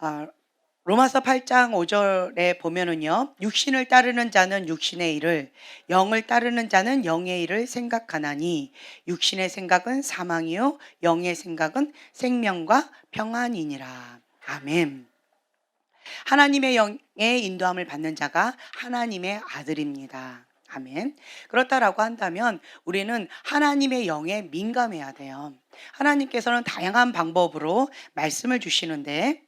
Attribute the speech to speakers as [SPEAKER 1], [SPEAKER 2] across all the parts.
[SPEAKER 1] 아, 로마서 8장 5절에 보면은요. 육신을 따르는 자는 육신의 일을, 영을 따르는 자는 영의 일을 생각하나니 육신의 생각은 사망이요 영의 생각은 생명과 평안이니라. 아멘. 하나님의 영의 인도함을 받는 자가 하나님의 아들입니다. 아멘. 그렇다라고 한다면 우리는 하나님의 영에 민감해야 돼요. 하나님께서는 다양한 방법으로 말씀을 주시는데,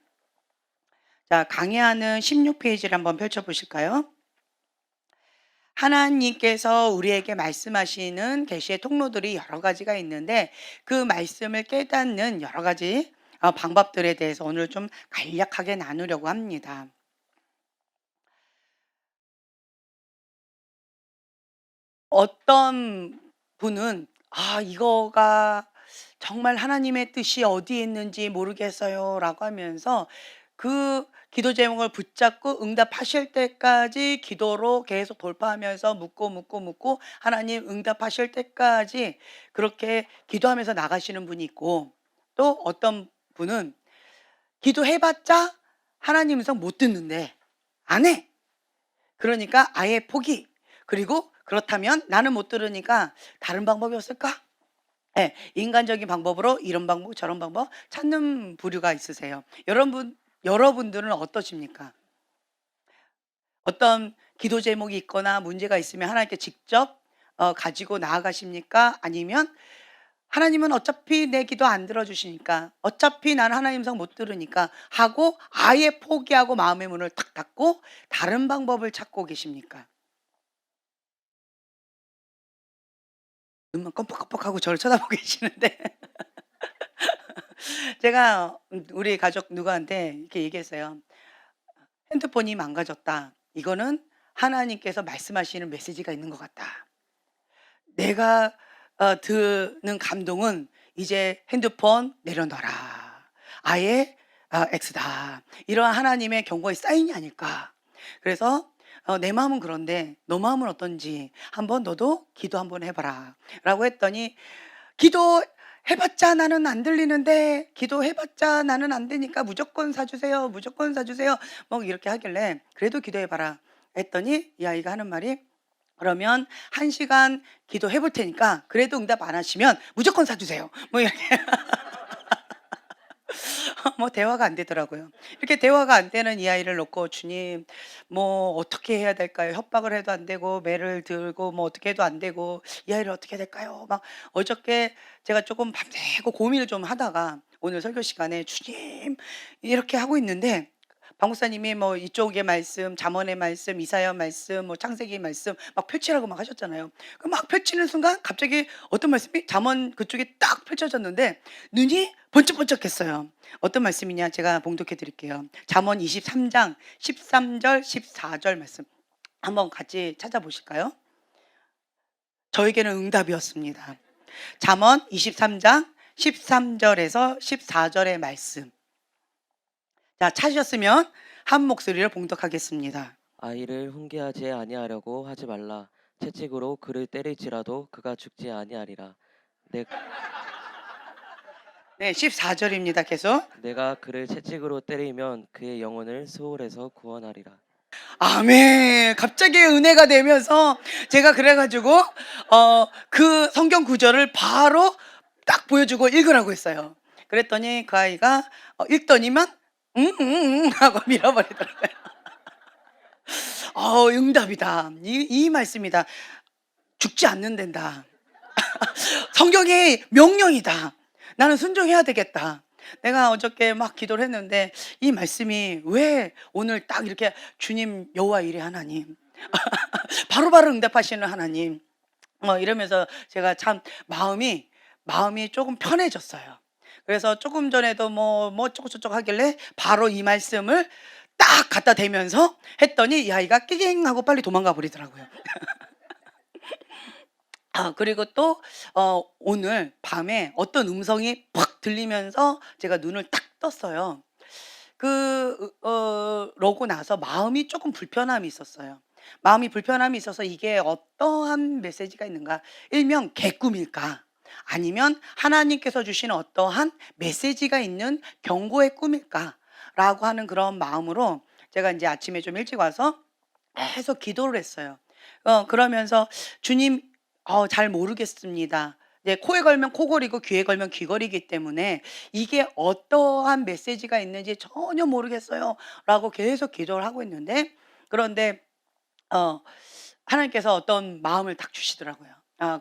[SPEAKER 1] 자, 강해하는 16페이지를 한번 펼쳐보실까요? 하나님께서 우리에게 말씀하시는 계시의 통로들이 여러 가지가 있는데, 그 말씀을 깨닫는 여러 가지 방법들에 대해서 오늘 좀 간략하게 나누려고 합니다. 어떤 분은 이거가 정말 하나님의 뜻이 어디에 있는지 모르겠어요 라고 하면서 그 기도 제목을 붙잡고 응답하실 때까지 기도로 계속 돌파하면서 묻고 하나님 응답하실 때까지 그렇게 기도하면서 나가시는 분이 있고, 또 어떤 분은 기도해봤자 하나님 음성 못 듣는데 안 해. 그러니까 아예 포기. 그리고 그렇다면 나는 못 들으니까 다른 방법이 없을까? 예, 인간적인 방법으로 이런 방법 저런 방법 찾는 부류가 있으세요. 여러분들은 어떠십니까? 어떤 기도 제목이 있거나 문제가 있으면 하나님께 직접 가지고 나아가십니까? 아니면 하나님은 어차피 내 기도 안 들어주시니까, 어차피 나는 하나님 음성 못 들으니까 하고 아예 포기하고 마음의 문을 탁 닫고 다른 방법을 찾고 계십니까? 눈만 껌뻑껌뻑하고 저를 쳐다보고 계시는데 제가 우리 가족 누구한테 이렇게 얘기했어요. "핸드폰이 망가졌다. 이거는 하나님께서 말씀하시는 메시지가 있는 것 같다. 내가 드는 감동은 이제 핸드폰 내려놔라. 아예 X다." 이러한 하나님의 경고의 사인이 아닐까. 그래서 "내 마음은 그런데 너 마음은 어떤지 한번 너도 기도 한번 해 봐라." 라고 했더니, "기도해 봤자 나는 안 들리는데, 기도해 봤자 나는 안 되니까 무조건 사 주세요. 무조건 사 주세요." 뭐 이렇게 하길래 "그래도 기도해 봐라." 했더니 이 아이가 하는 말이, "그러면 1시간 기도해 볼 테니까 그래도 응답 안 하시면 무조건 사 주세요." 뭐 이렇게 뭐 대화가 안 되더라고요. 이렇게 대화가 안 되는 이 아이를 놓고 "주님, 뭐 어떻게 해야 될까요? 협박을 해도 안 되고 매를 들고 뭐 어떻게 해도 안 되고 이 아이를 어떻게 해야 될까요?" 막 어저께 제가 조금 밤새고 고민을 좀 하다가 오늘 설교 시간에 "주님" 이렇게 하고 있는데, 박 목사님이 뭐 이쪽의 말씀, 잠언의 말씀, 이사야 말씀, 뭐 창세기 말씀 막 펼치라고 막 하셨잖아요. 그 막 펼치는 순간 갑자기 어떤 말씀이 잠언 그쪽에 딱 펼쳐졌는데 눈이 번쩍번쩍했어요. 어떤 말씀이냐, 제가 봉독해 드릴게요. 잠언 23장 13절 14절 말씀 한번 같이 찾아보실까요? 저에게는 응답이었습니다. 잠언 23장 13절에서 14절의 말씀. 자, 찾으셨으면 한 목소리로 봉독하겠습니다.
[SPEAKER 2] 아이를 훈계하지 아니하려고 하지 말라. 채찍으로 그를 때릴지라도 그가 죽지 아니하리라. 내,
[SPEAKER 1] 네, 14절입니다. 계속.
[SPEAKER 2] 내가 그를 채찍으로 때리면 그의 영혼을 수월에서 구원하리라.
[SPEAKER 1] 아멘. 갑자기 은혜가 되면서 제가 그래 가지고 그 성경 구절을 바로 딱 보여주고 읽으라고 했어요. 그랬더니 그 아이가 읽더니만 하고 밀어버리더라고요. 응답이다. 이 말씀이다. 죽지 않는 된다. 성경이 명령이다. 나는 순종해야 되겠다. 내가 어저께 막 기도를 했는데 이 말씀이 왜 오늘 딱 이렇게 주님 여호와 이레 하나님 바로바로 응답하시는 하나님 이러면서 제가 참 마음이 조금 편해졌어요. 그래서 조금 전에도 뭐 어쩌고저쩌고 하길래 바로 이 말씀을 딱 갖다 대면서 했더니 이 아이가 끼깅 하고 빨리 도망가 버리더라고요. 그리고 또 오늘 밤에 어떤 음성이 팍 들리면서 제가 눈을 딱 떴어요. 그러고 나서 마음이 조금 불편함이 있었어요. 마음이 불편함이 있어서 이게 어떠한 메시지가 있는가? 일명 개꿈일까? 아니면 하나님께서 주시는 어떠한 메시지가 있는 경고의 꿈일까? 라고 하는 그런 마음으로 제가 이제 아침에 좀 일찍 와서 계속 기도를 했어요. 그러면서 "주님, 잘 모르겠습니다. 이제 코에 걸면 코골이고 귀에 걸면 귀걸이기 때문에 이게 어떠한 메시지가 있는지 전혀 모르겠어요."라고 계속 기도를 하고 있는데, 그런데 어 하나님께서 어떤 마음을 딱 주시더라고요.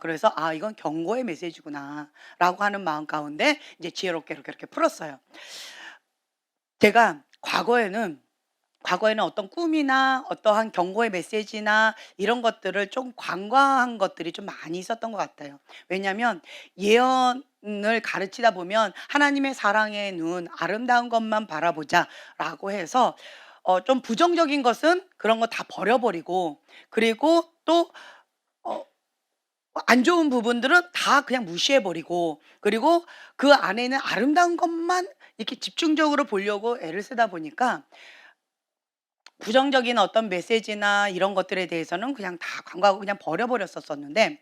[SPEAKER 1] 그래서 '아 이건 경고의 메시지구나.'라고 하는 마음 가운데 이제 지혜롭게 이렇게 풀었어요. 제가 과거에는 어떤 꿈이나 어떠한 경고의 메시지나 이런 것들을 좀 관과한 것들이 좀 많이 있었던 것 같아요. 왜냐하면 예언을 가르치다 보면 "하나님의 사랑의 눈, 아름다운 것만 바라보자."라고 해서 좀 부정적인 것은 그런 거 다 버려 버리고, 그리고 또 어 안 좋은 부분들은 다 그냥 무시해 버리고, 그리고 그 안에 있는 아름다운 것만 이렇게 집중적으로 보려고 애를 쓰다 보니까 부정적인 어떤 메시지나 이런 것들에 대해서는 그냥 다 간과하고 그냥 버려 버렸었었는데,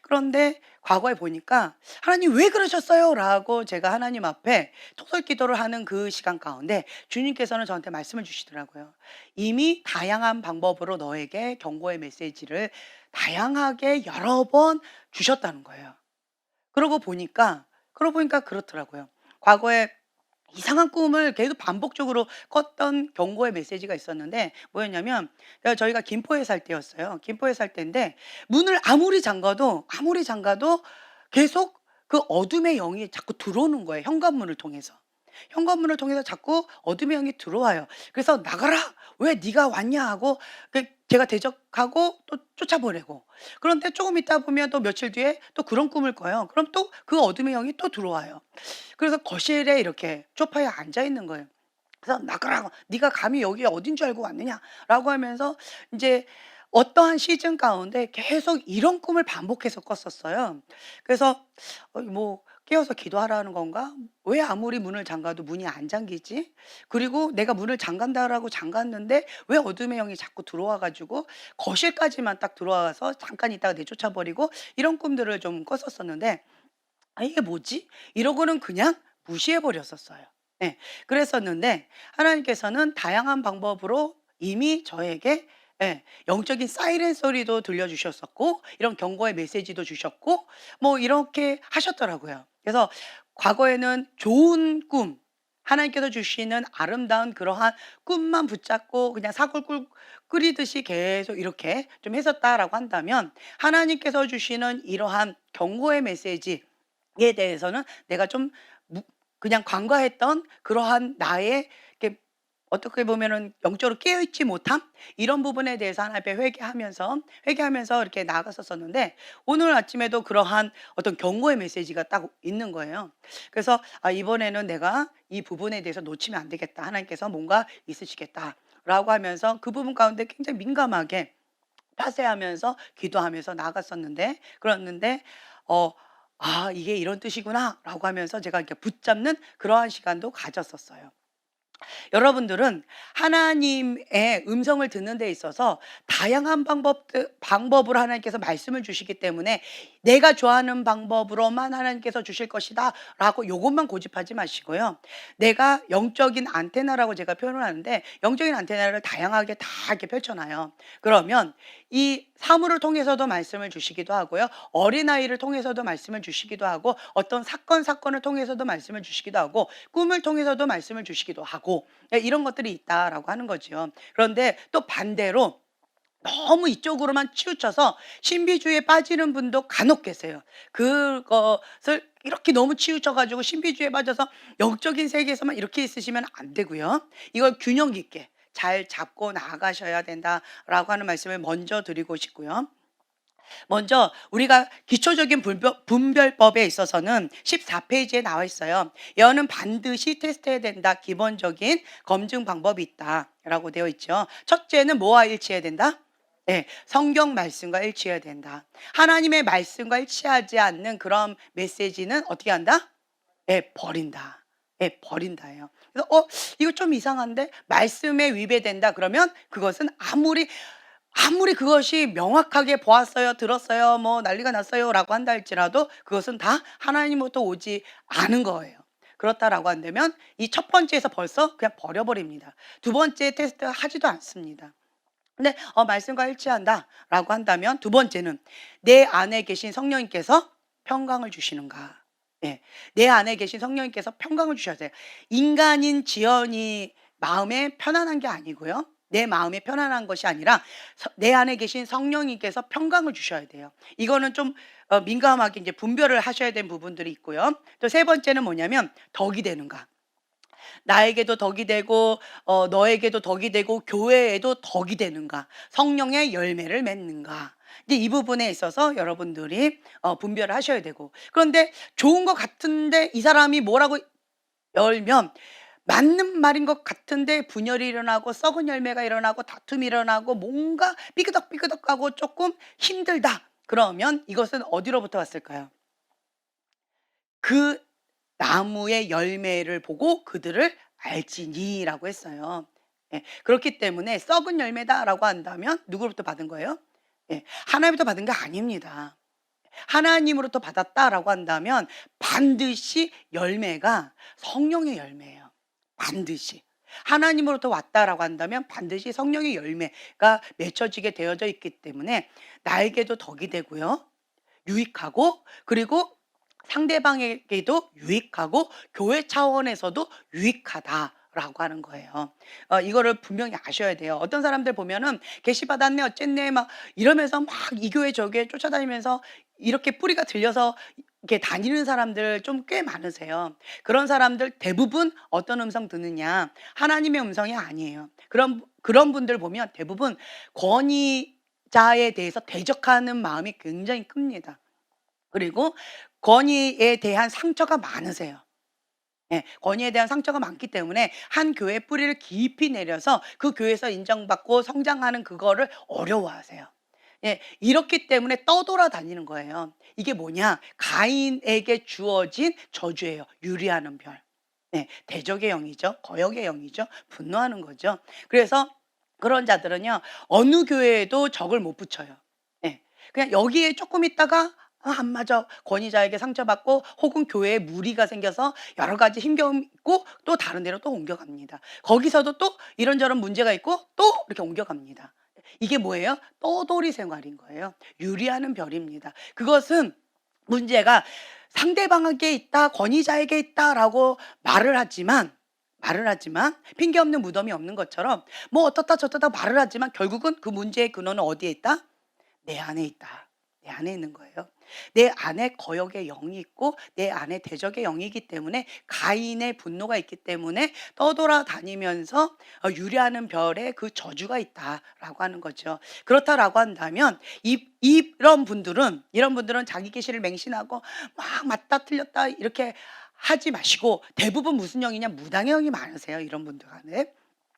[SPEAKER 1] 그런데 과거에 보니까 "하나님 왜 그러셨어요?"라고 제가 하나님 앞에 토설기도를 하는 그 시간 가운데 주님께서는 저한테 말씀을 주시더라고요. 이미 다양한 방법으로 너에게 경고의 메시지를 다양하게 여러 번 주셨다는 거예요. 그러고 보니까 그렇더라고요. 과거에 이상한 꿈을 계속 반복적으로 꿨던 경고의 메시지가 있었는데, 뭐였냐면 저희가 김포에 살 때였어요. 김포에 살 때인데 문을 아무리 잠가도 계속 그 어둠의 영이 자꾸 들어오는 거예요, 현관문을 통해서. 현관문을 통해서 자꾸 어둠의 영이 들어와요. 그래서 "나가라. 왜 네가 왔냐." 하고 제가 대적하고 또 쫓아보내고, 그런데 조금 있다 보면 또 며칠 뒤에 또 그런 꿈을 꿔요. 그럼 또 그 어둠의 영이 또 들어와요. 그래서 거실에 이렇게 소파에 앉아 있는 거예요. 그래서 "나가라고. 네가 감히 여기가 어딘 줄 알고 왔느냐."라고 하면서 이제 어떠한 시즌 가운데 계속 이런 꿈을 반복해서 꿨었어요. 그래서 뭐 깨워서 기도하라는 건가? 왜 아무리 문을 잠가도 문이 안 잠기지? 그리고 내가 문을 잠간다라고 잠갔는데 왜 어둠의 영이 자꾸 들어와 가지고 거실까지만 딱 들어와서 잠깐 있다가 내쫓아 버리고, 이런 꿈들을 좀 꿨었었는데 '아 이게 뭐지?' 이러고는 그냥 무시해 버렸었어요. 예. 그랬었는데 하나님께서는 다양한 방법으로 이미 저에게, 예, 영적인 사이렌 소리도 들려 주셨었고 이런 경고의 메시지도 주셨고 뭐 이렇게 하셨더라고요. 그래서 과거에는 좋은 꿈, 하나님께서 주시는 아름다운 그러한 꿈만 붙잡고 그냥 사골 끓이듯이 계속 이렇게 좀 했었다라고 한다면, 하나님께서 주시는 이러한 경고의 메시지 에 대해서는 내가 좀 무 그냥 관과했던 그러한 나의, 이렇게 어떻게 보면은 영적으로 깨어 있지 못함, 이런 부분에 대해서 하나님 앞에 회개하면서 이렇게 나아갔었었는데, 오늘 아침에도 그러한 어떤 경고의 메시지가 딱 있는 거예요. 그래서 '아 이번에는 내가 이 부분에 대해서 놓치면 안 되겠다. 하나님께서 뭔가 있으시겠다.'라고 하면서 그 부분 가운데 굉장히 민감하게 파쇄하면서 기도하면서 나아갔었는데, 그랬는데 어 '아 이게 이런 뜻이구나.'라고 하면서 제가 이렇게 붙잡는 그러한 시간도 가졌었어요. 여러분들은 하나님의 음성을 듣는 데 있어서 다양한 방법으로 하나님께서 말씀을 주시기 때문에 '내가 좋아하는 방법으로만 하나님께서 주실 것이다.'라고 요것만 고집하지 마시고요. 내가 영적인 안테나라고 제가 표현을 하는데, 영적인 안테나를 다양하게 다 이렇게 펼쳐 놔요. 그러면 이 사물을 통해서도 말씀을 주시기도 하고요. 어린아이를 통해서도 말씀을 주시기도 하고, 어떤 사건을 통해서도 말씀을 주시기도 하고, 꿈을 통해서도 말씀을 주시기도 하고, 이런 것들이 있다라고 하는 거죠. 그런데 또 반대로 너무 이쪽으로만 치우쳐서 신비주의에 빠지는 분도 간혹 계세요. 그것을 이렇게 너무 치우쳐 가지고 신비주의에 빠져서 영적인 세계에서만 이렇게 있으시면 안 되고요. 이걸 균형 있게 잘 잡고 나가셔야 된다라고 하는 말씀을 먼저 드리고 싶고요. 먼저 우리가 기초적인 분별법에 있어서는 14페이지에 나와 있어요. "예언은 반드시 테스트해야 된다. 기본적인 검증 방법이 있다."라고 되어 있죠. 첫째는 뭐와 일치해야 된다? 예. 성경 말씀과 일치해야 된다. 하나님의 말씀과 일치하지 않는 그런 메시지는 어떻게 한다? 예, 버린다. 예, 버린다예요. 그래서 이거 좀 이상한데 말씀에 위배된다 그러면 그것은 아무리 그것이 명확하게 보았어요, 들었어요, 뭐 난리가 났어요라고 한다 할지라도 그것은 다 하나님으로부터 오지 않은 거예요. 그렇다라고 한다면 이 첫 번째에서 벌써 그냥 버려버립니다. 두 번째 테스트 하지도 않습니다. 근데 말씀과 일치한다라고 한다면 두 번째는 내 안에 계신 성령님께서 평강을 주시는가. 예. 내 안에 계신 성령님께서 평강을 주셔야 돼요. 인간인 지연이 마음에 편안한 게 아니고요. 내 마음에 편안한 것이 아니라 내 안에 계신 성령님께서 평강을 주셔야 돼요. 이거는 좀 민감하게 이제 분별을 하셔야 되는 부분들이 있고요. 또 세 번째는 뭐냐면 덕이 되는가. 나에게도 덕이 되고 너에게도 덕이 되고 교회에도 덕이 되는가. 성령의 열매를 맺는가. 이제 이 부분에 있어서 여러분들이 분별을 하셔야 되고. 그런데 좋은 것 같은데 이 사람이 뭐라고 열면 맞는 말인 것 같은데 분열이 일어나고 썩은 열매가 일어나고 다툼이 일어나고 뭔가 삐그덕삐그덕하고 조금 힘들다. 그러면 이것은 어디로부터 왔을까요? 그 나무의 열매를 보고 그들을 알지니라고 했어요. 예. 그렇기 때문에 썩은 열매다라고 한다면 누구로부터 받은 거예요? 예. 하나님부터 받은 게 아닙니다. 하나님으로부터 받았다라고 한다면 반드시 열매가 성령의 열매예요. 반드시. 하나님으로부터 왔다라고 한다면 반드시 성령의 열매가 맺혀지게 되어져 있기 때문에 나에게도 덕이 되고요. 유익하고 그리고 상대방에게도 유익하고 교회 차원에서도 유익하다라고 하는 거예요. 이거를 분명히 아셔야 돼요. 어떤 사람들 보면은 "게시 받았네. 어쨌네." 막 이러면서 막 이 교회 저 교회 쫓아다니면서 이렇게 뿌리가 들려서 이렇게 다니는 사람들 좀 꽤 많으세요. 그런 사람들 대부분 어떤 음성 듣느냐? 하나님의 음성이 아니에요. 그런 분들 보면 대부분 권위자에 대해서 대적하는 마음이 굉장히 큽니다. 그리고 권위에 대한 상처가 많으세요. 예. 권위에 대한 상처가 많기 때문에 한 교회의 뿌리를 깊이 내려서 그 교회에서 인정받고 성장하는 그거를 어려워하세요. 예. 이렇기 때문에 떠돌아다니는 거예요. 이게 뭐냐? 가인에게 주어진 저주예요. 유리하는 별. 네. 대적의 영이죠. 거역의 영이죠. 분노하는 거죠. 그래서 그런 자들은요. 어느 교회에도 적을 못 붙여요. 예. 그냥 여기에 조금 있다가 안 맞아. 권위자에게 상처받고 혹은 교회에 무리가 생겨서 여러 가지 힘겨움이 있고 또 다른 데로 또 옮겨갑니다. 거기서도 또 이런저런 문제가 있고 또 이렇게 옮겨갑니다. 이게 뭐예요? 떠돌이 생활인 거예요. 유리하는 별입니다. 그것은 문제가 상대방에게 있다, 권위자에게 있다라고 말을 하지만 핑계 없는 무덤이 없는 것처럼 뭐 어떻다 저떻다 말을 하지만 결국은 그 문제의 근원은 어디에 있다? 내 안에 있다. 내 안에 있는 거예요. 내 안에 거역의 영이 있고 내 안에 대적의 영이기 때문에 가인의 분노가 있기 때문에 떠돌아다니면서 유리하는 별에 그 저주가 있다라고 하는 거죠. 그렇다라고 한다면 이런 분들은 자기 계시를 맹신하고 막 맞다 틀렸다 이렇게 하지 마시고 대부분 무슨 영이냐 무당의 영이 많으세요. 이런 분들 간에.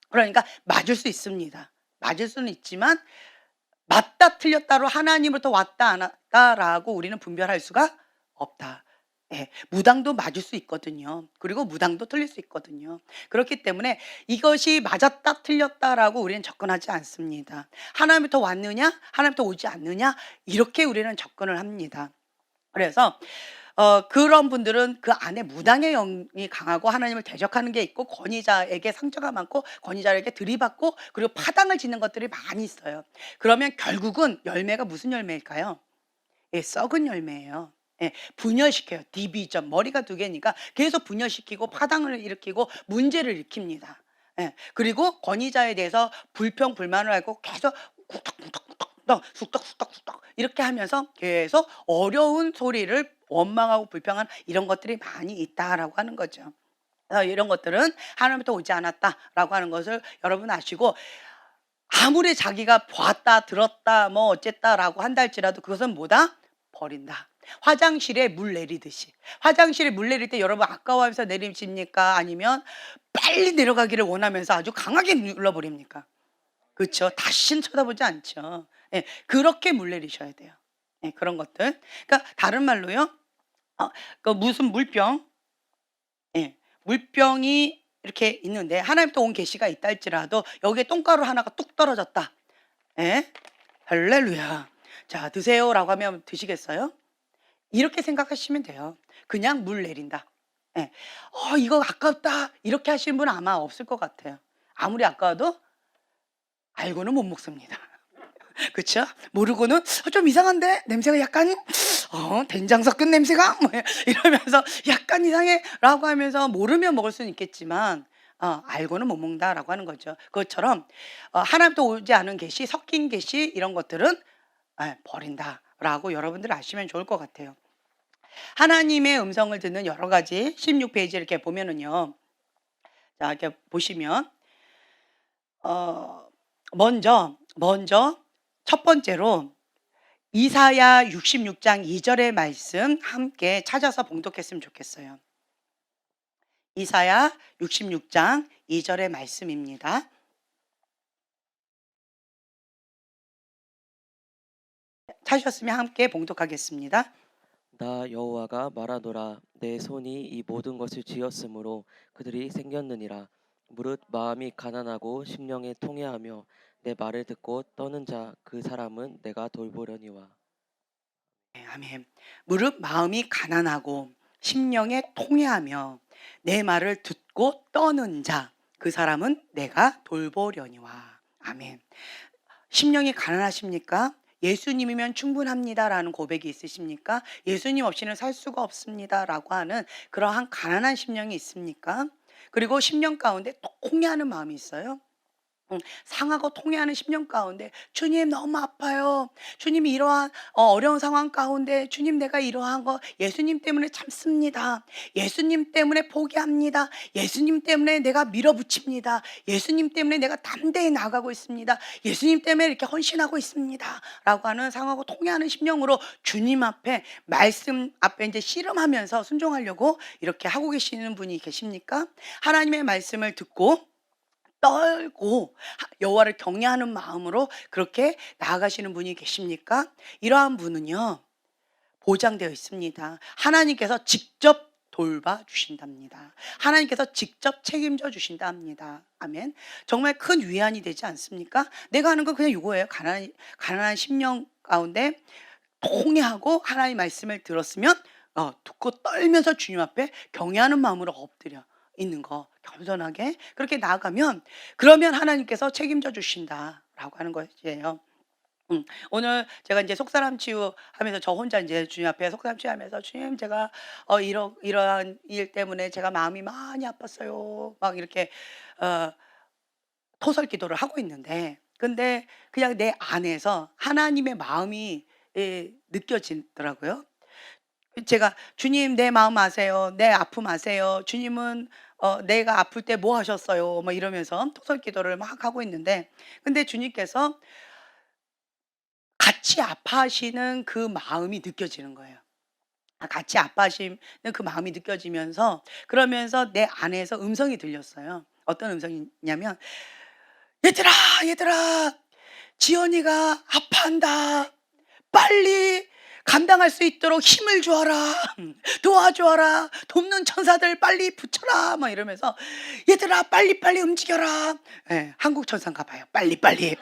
[SPEAKER 1] 그러니까 맞을 수 있습니다. 맞을 수는 있지만 맞다 틀렸다로 하나님으로부터 왔다 안 왔다라고 우리는 분별할 수가 없다. 예. 무당도 맞을 수 있거든요. 그리고 무당도 틀릴 수 있거든요. 그렇기 때문에 이것이 맞았다 틀렸다라고 우리는 접근하지 않습니다. 하나님부터 왔느냐 하나님부터 오지 않느냐 이렇게 우리는 접근을 합니다. 그래서 그런 분들은 그 안에 무당의 영이 강하고 하나님을 대적하는 게 있고 권위자에게 상처가 많고 권위자에게 들이받고 그리고 파당을 짓는 것들이 많이 있어요. 그러면 결국은 열매가 무슨 열매일까요? 예, 썩은 열매예요. 예, 분열시켜요. 디비전 머리가 두 개니까 계속 분열시키고 파당을 일으키고 문제를 일으킵니다. 예, 그리고 권위자에 대해서 불평 불만을 하고 계속 쑥덕쑥덕쑥덕 이렇게 하면서 계속 어려운 소리를 원망하고 불평하는 이런 것들이 많이 있다라고 하는 거죠. 이런 것들은 하나님부터 오지 않았다라고 하는 것을 여러분 아시고 아무리 자기가 봤다 들었다 뭐 어쨌다라고 한다 할지라도 그것은 뭐다? 버린다. 화장실에 물 내리듯이. 화장실에 물 내릴 때 여러분 아까워하면서 내리십니까? 아니면 빨리 내려가기를 원하면서 아주 강하게 눌러버립니까? 그렇죠. 다시는 쳐다보지 않죠. 예. 그렇게 물 내리셔야 돼요. 예, 그런 것들. 그러니까 다른 말로요. 그 무슨 물병, 예. 물병이 이렇게 있는데 하나님부터 온 계시가 있다 할지라도 여기에 똥가루 하나가 뚝 떨어졌다. 예. 할렐루야. 자, 드세요라고 하면 드시겠어요? 이렇게 생각하시면 돼요. 그냥 물 내린다. 예. 이거 아깝다." 이렇게 하시는 분은 아마 없을 것 같아요. 아무리 아까워도 알고는 못 먹습니다. 그쵸? 모르고는 좀 이상한데? 냄새가 약간 된장 섞은 냄새가?" 뭐 이러면서 "약간 이상해."라고 하면서 모르면 먹을 수는 있겠지만 알고는 못 먹는다라고 하는 거죠. 그것처럼 하나님부터 오지 않은 계시, 섞인 계시 이런 것들은 버린다라고 여러분들 아시면 좋을 것 같아요. 하나님의 음성을 듣는 여러 가지 16 페이지 이렇게 보면은요. 자 이렇게 보시면 어 먼저 첫 번째로 이사야 66장 2 절의 말씀 함께 찾아서 봉독했으면 좋겠어요. 이사야 66장 2 절의 말씀입니다. 찾으셨으면 함께 봉독하겠습니다.
[SPEAKER 2] 나 여호와가 말하노라. 내 손이 이 모든 것을 지었으므로 그들이 생겼느니라. 무릇 마음이 가난하고 심령에 통해하며 내 말을 듣고 떠는 자 그 사람은 내가 돌보려니와.
[SPEAKER 1] 네, 아멘. 무릇 마음이 가난하고 심령에 통해하며 내 말을 듣고 떠는 자 그 사람은 내가 돌보려니와. 아멘. 심령이 가난하십니까? 예수님이면 충분합니다라는 고백이 있으십니까? 예수님 없이는 살 수가 없습니다라고 하는 그러한 가난한 심령이 있습니까? 그리고 심령 가운데 통해하는 마음이 있어요. 상하고 통해하는 심령 가운데 "주님 너무 아파요. 주님 이러한 어려운 상황 가운데 주님 내가 이러한 거 예수님 때문에 참습니다. 예수님 때문에 포기합니다. 예수님 때문에 내가 밀어붙입니다. 예수님 때문에 내가 담대히 나가고 있습니다. 예수님 때문에 이렇게 헌신하고 있습니다."라고 하는 상하고 통해하는 심령으로 주님 앞에 말씀 앞에 이제 씨름하면서 순종하려고 이렇게 하고 계시는 분이 계십니까? 하나님의 말씀을 듣고 떨고 여호와를 경외하는 마음으로 그렇게 나아가시는 분이 계십니까? 이러한 분은요. 보장되어 있습니다. 하나님께서 직접 돌봐 주신답니다. 하나님께서 직접 책임져 주신답니다. 아멘. 정말 큰 위안이 되지 않습니까? 내가 하는 건 그냥 이거예요. 가난한 심령 가운데 통회하고 하나님의 말씀을 들었으면 듣고 떨면서 주님 앞에 경외하는 마음으로 엎드려 있는 거 겸손하게 그렇게 나아가면 그러면 하나님께서 책임져 주신다라고 하는 것이에요. 오늘 제가 이제 속사람 치유하면서 저 혼자 이제 주님 앞에 속사람 치유하면서 "주님 제가 이러한 일 때문에 제가 마음이 많이 아팠어요." 막 이렇게 어 토설 기도를 하고 있는데 근데 그냥 내 안에서 하나님의 마음이 느껴지더라고요. 제가 "주님 내 마음 아세요. 내 아픔 아세요. 주님은 내가 아플 때 뭐 하셨어요?" 뭐 이러면서 토설 기도를 막 하고 있는데 근데 주님께서 같이 아파하시는 그 마음이 느껴지는 거예요. 같이 아파하시는 그 마음이 느껴지면서 그러면서 내 안에서 음성이 들렸어요. 어떤 음성이냐면 "얘들아, 얘들아. 지연이가 아파한다. 빨리 감당할 수 있도록 힘을 주어라. 도와주어라. 돕는 천사들 빨리 붙여라." 막 이러면서 "얘들아 빨리빨리 움직여라." 예. 한국 천사인가 봐요. 빨리빨리.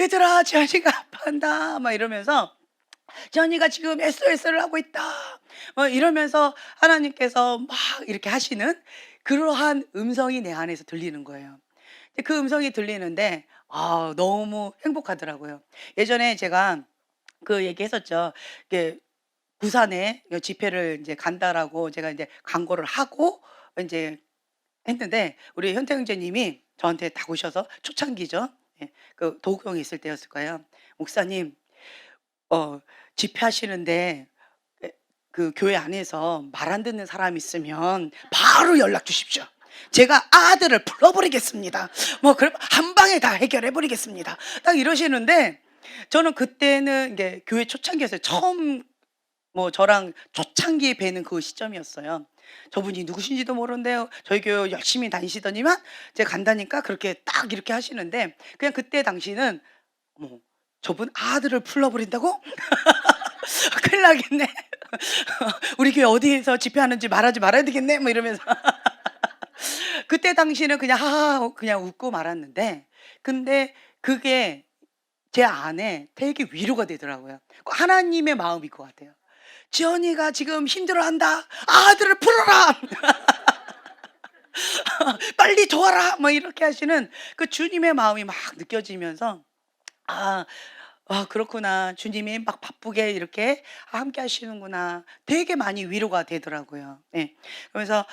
[SPEAKER 1] "얘들아 지연이가 아파한다." 막 이러면서 "지연이가 지금 SOS를 하고 있다." 이러면서 하나님께서 막 이렇게 하시는 그러한 음성이 내 안에서 들리는 거예요. 근데 그 음성이 들리는데 너무 행복하더라고요. 예전에 제가 그 얘기했었죠. 이게 부산에 집회를 인제 간다라고 제가 인제 광고를 하고 인제 했는데 우리 현태 형제님이 저한테 딱 오셔서 초창기죠. 예. 그 도구경에 있을 때였을 거예요. "목사님 어 집회하시는데 그 교회 안에서 말 안 듣는 사람 있으면 바로 연락 주십시오. 제가 아들을 불러 버리겠습니다. 뭐 그럼 한 방에 다 해결해 버리겠습니다." 딱 이러시는데 저는 그때는 이게 교회 초창기였어요. 처음 뭐 저랑 초창기에 뵈는 그 시점이었어요. 저분이 누구신지도 모르는데요. 저희 교회 열심히 다니시더니만 제가 간다니까 그렇게 딱 이렇게 하시는데 그냥 그때 당시는 '어머 저분 아들을 풀러 버린다고? 큰일 나겠네. 우리 교회 어디에서 집회하는지 말하지 말아야 되겠네.' 뭐 이러면서 그때 당시는 그냥 하하하 그냥 웃고 말았는데 근데 그게 제 안에 되게 위로가 되더라고요. 그 하나님의 마음일 것 같아요. 지연이가 지금 힘들어한다. 아들을 풀어라. 빨리 도와라. 뭐 이렇게 하시는 그 주님의 마음이 막 느껴지면서 아, 그렇구나. 주님이 막 바쁘게 이렇게 함께 하시는구나. 되게 많이 위로가 되더라고요. 예. 그러면서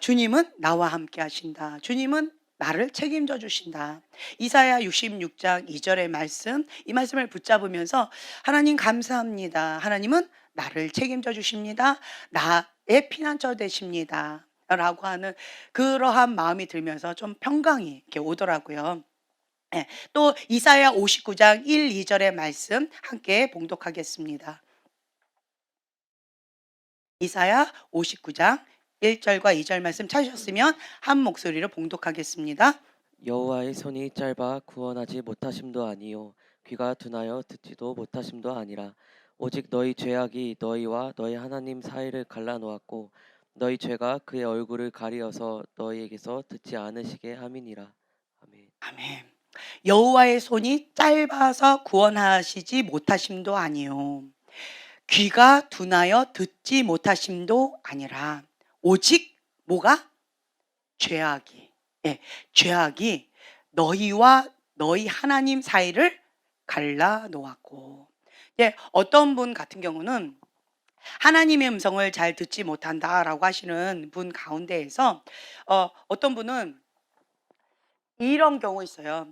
[SPEAKER 1] 주님은 나와 함께 하신다. 주님은 나를 책임져 주신다. 이사야 66장 2절의 말씀, 이 말씀을 붙잡으면서 하나님 감사합니다. 하나님은 나를 책임져 주십니다. 나의 피난처 되십니다. 라고 하는 그러한 마음이 들면서 좀 평강이 이렇게 오더라고요. 예. 또 이사야 59장 1, 2절의 말씀 함께 봉독하겠습니다. 이사야 59장 1절과 2절 말씀 찾으셨으면 한 목소리로 봉독하겠습니다.
[SPEAKER 2] 여호와의 손이 짧아 구원하지 못하심도 아니요 귀가 둔하여 듣지도 못하심도 아니라 오직 너희 죄악이 너희와 너희 하나님 사이를 갈라놓았고 너희 죄가 그의 얼굴을 가리어서 너희에게서 듣지 않으시게 함이니라. 아멘.
[SPEAKER 1] 아멘. 여호와의 손이 짧아서 구원하시지 못하심도 아니요 귀가 둔하여 듣지 못하심도 아니라 오직 뭐가? 죄악이. 예, 죄악이 너희와 너희 하나님 사이를 갈라 놓았고. 예, 어떤 분 같은 경우는 하나님의 음성을 잘 듣지 못한다라고 하시는 분 가운데에서 어떤 분은 이런 경우 있어요.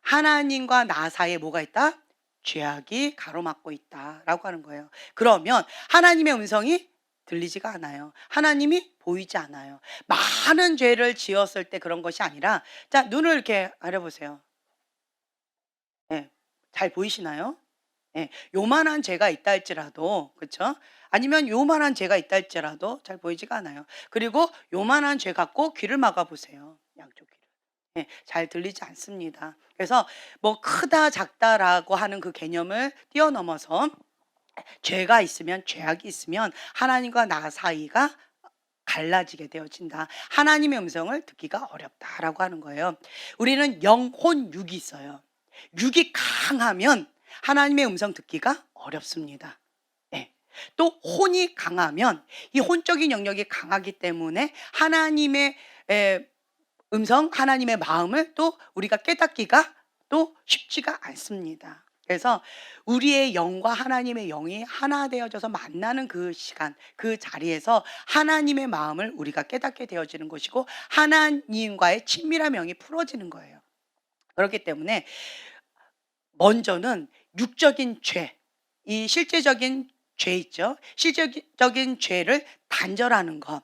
[SPEAKER 1] 하나님과 나 사이에 뭐가 있다? 죄악이 가로막고 있다라고 하는 거예요. 그러면 하나님의 음성이 들리지가 않아요. 하나님이 보이지 않아요. 많은 죄를 지었을 때 그런 것이 아니라 자, 눈을 이렇게 가려보세요. 예, 잘 보이시나요? 예, 요만한 죄가 있다 할지라도 그렇죠? 아니면 요만한 죄가 있다 할지라도 잘 보이지가 않아요. 그리고 요만한 죄 갖고 귀를 막아 보세요. 양쪽 귀를. 예, 잘 들리지 않습니다. 그래서 뭐 크다 작다라고 하는 그 개념을 뛰어넘어서 죄가 있으면 죄악이 있으면 하나님과 나 사이가 갈라지게 되어진다. 하나님의 음성을 듣기가 어렵다라고 하는 거예요. 우리는 영혼 육이 있어요. 육이 강하면 하나님의 음성 듣기가 어렵습니다. 예. 또 혼이 강하면 이 혼적인 영역이 강하기 때문에 하나님의 음성, 하나님의 마음을 또 우리가 깨닫기가 또 쉽지가 않습니다. 그래서 우리의 영과 하나님의 영이 하나 되어져서 만나는 그 시간, 그 자리에서 하나님의 마음을 우리가 깨닫게 되어지는 것이고 하나님과의 친밀한 영이 풀어지는 거예요. 그렇기 때문에 먼저는 육적인 죄, 이 실제적인 죄 있죠. 실제적인 죄를 단절하는 것.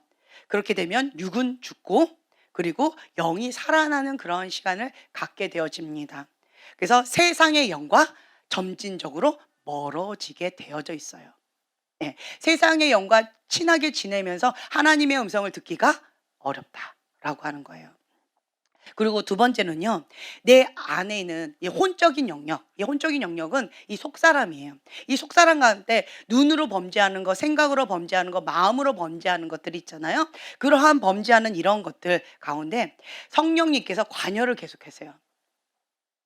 [SPEAKER 1] 그렇게 되면 육은 죽고 그리고 영이 살아나는 그런 시간을 갖게 되어집니다. 그래서 세상의 영과 점진적으로 멀어지게 되어져 있어요. 예, 세상의 영과 친하게 지내면서 하나님의 음성을 듣기가 어렵다라고 하는 거예요. 그리고 두 번째는요, 내 안에 있는 이 혼적인 영역, 이 혼적인 영역은 이 속사람이에요. 이 속사람 가운데 눈으로 범죄하는 것, 생각으로 범죄하는 것, 마음으로 범죄하는 것들이 있잖아요. 그러한 범죄하는 이런 것들 가운데 성령님께서 관여를 계속하세요.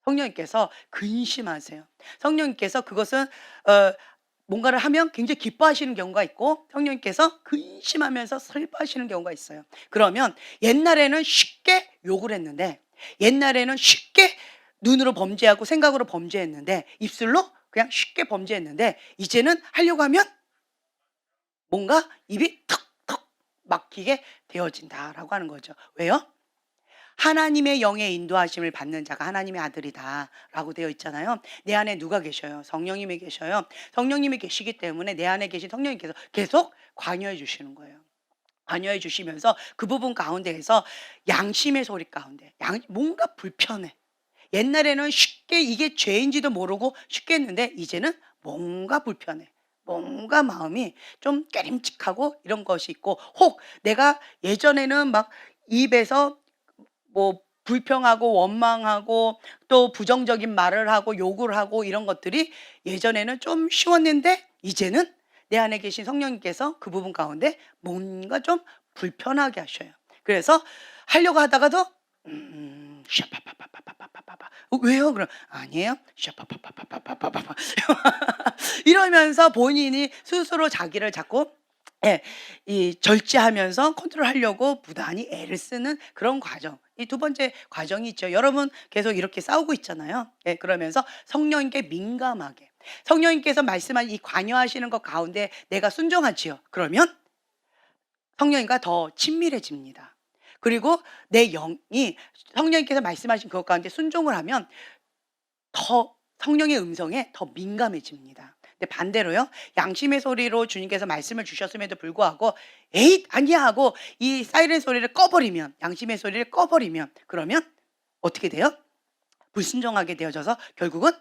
[SPEAKER 1] 성령님께서 근심하세요. 성령님께서 그것은 뭔가를 하면 굉장히 기뻐하시는 경우가 있고 성령님께서 근심하면서 슬퍼하시는 경우가 있어요. 그러면 옛날에는 쉽게 욕을 했는데 옛날에는 쉽게 눈으로 범죄하고 생각으로 범죄했는데 입술로 그냥 쉽게 범죄했는데 이제는 하려고 하면 뭔가 입이 턱턱 막히게 되어진다라고 하는 거죠. 왜요? 하나님의 영의 인도하심을 받는 자가 하나님의 아들이다라고 되어 있잖아요. 내 안에 누가 계셔요? 성령님이 계셔요. 성령님이 계시기 때문에 내 안에 계신 성령님께서 계속 관여해 주시는 거예요. 관여해 주시면서 그 부분 가운데에서 양심의 소리 가운데 뭔가 불편해. 옛날에는 쉽게 이게 죄인지도 모르고 쉽게 했는데 이제는 뭔가 불편해. 뭔가 마음이 좀 깨림칙하고 이런 것이 있고 혹 내가 예전에는 막 입에서 뭐 불평하고 원망하고 또 부정적인 말을 하고 욕을 하고 이런 것들이 예전에는 좀 쉬웠는데 이제는 내 안에 계신 성령님께서 그 부분 가운데 뭔가 좀 불편하게 하셔요. 그래서 하려고 하다가도 샤파파파파파파파 왜요? 그럼 아니에요. 샤파파파파파파파파 이러면서 본인이 스스로 자기를 자꾸 예, 이 절제하면서 컨트롤하려고 부단히 애를 쓰는 그런 과정. 이 두 번째 과정이 있죠. 여러분 계속 이렇게 싸우고 있잖아요. 예, 그러면서 성령님께 민감하게 성령님께서 말씀한 이 관여하시는 것 가운데 내가 순종하지요. 그러면 성령님과 더 친밀해집니다. 그리고 내 영이 성령님께서 말씀하신 그것 가운데 순종을 하면 더 성령의 음성에 더 민감해집니다. 근데 반대로요. 양심의 소리로 주님께서 말씀을 주셨음에도 불구하고 "에잇 아니야." 하고 이 사이렌 소리를 꺼 버리면 양심의 소리를 꺼 버리면 그러면 어떻게 돼요? 불순종하게 되어져서 결국은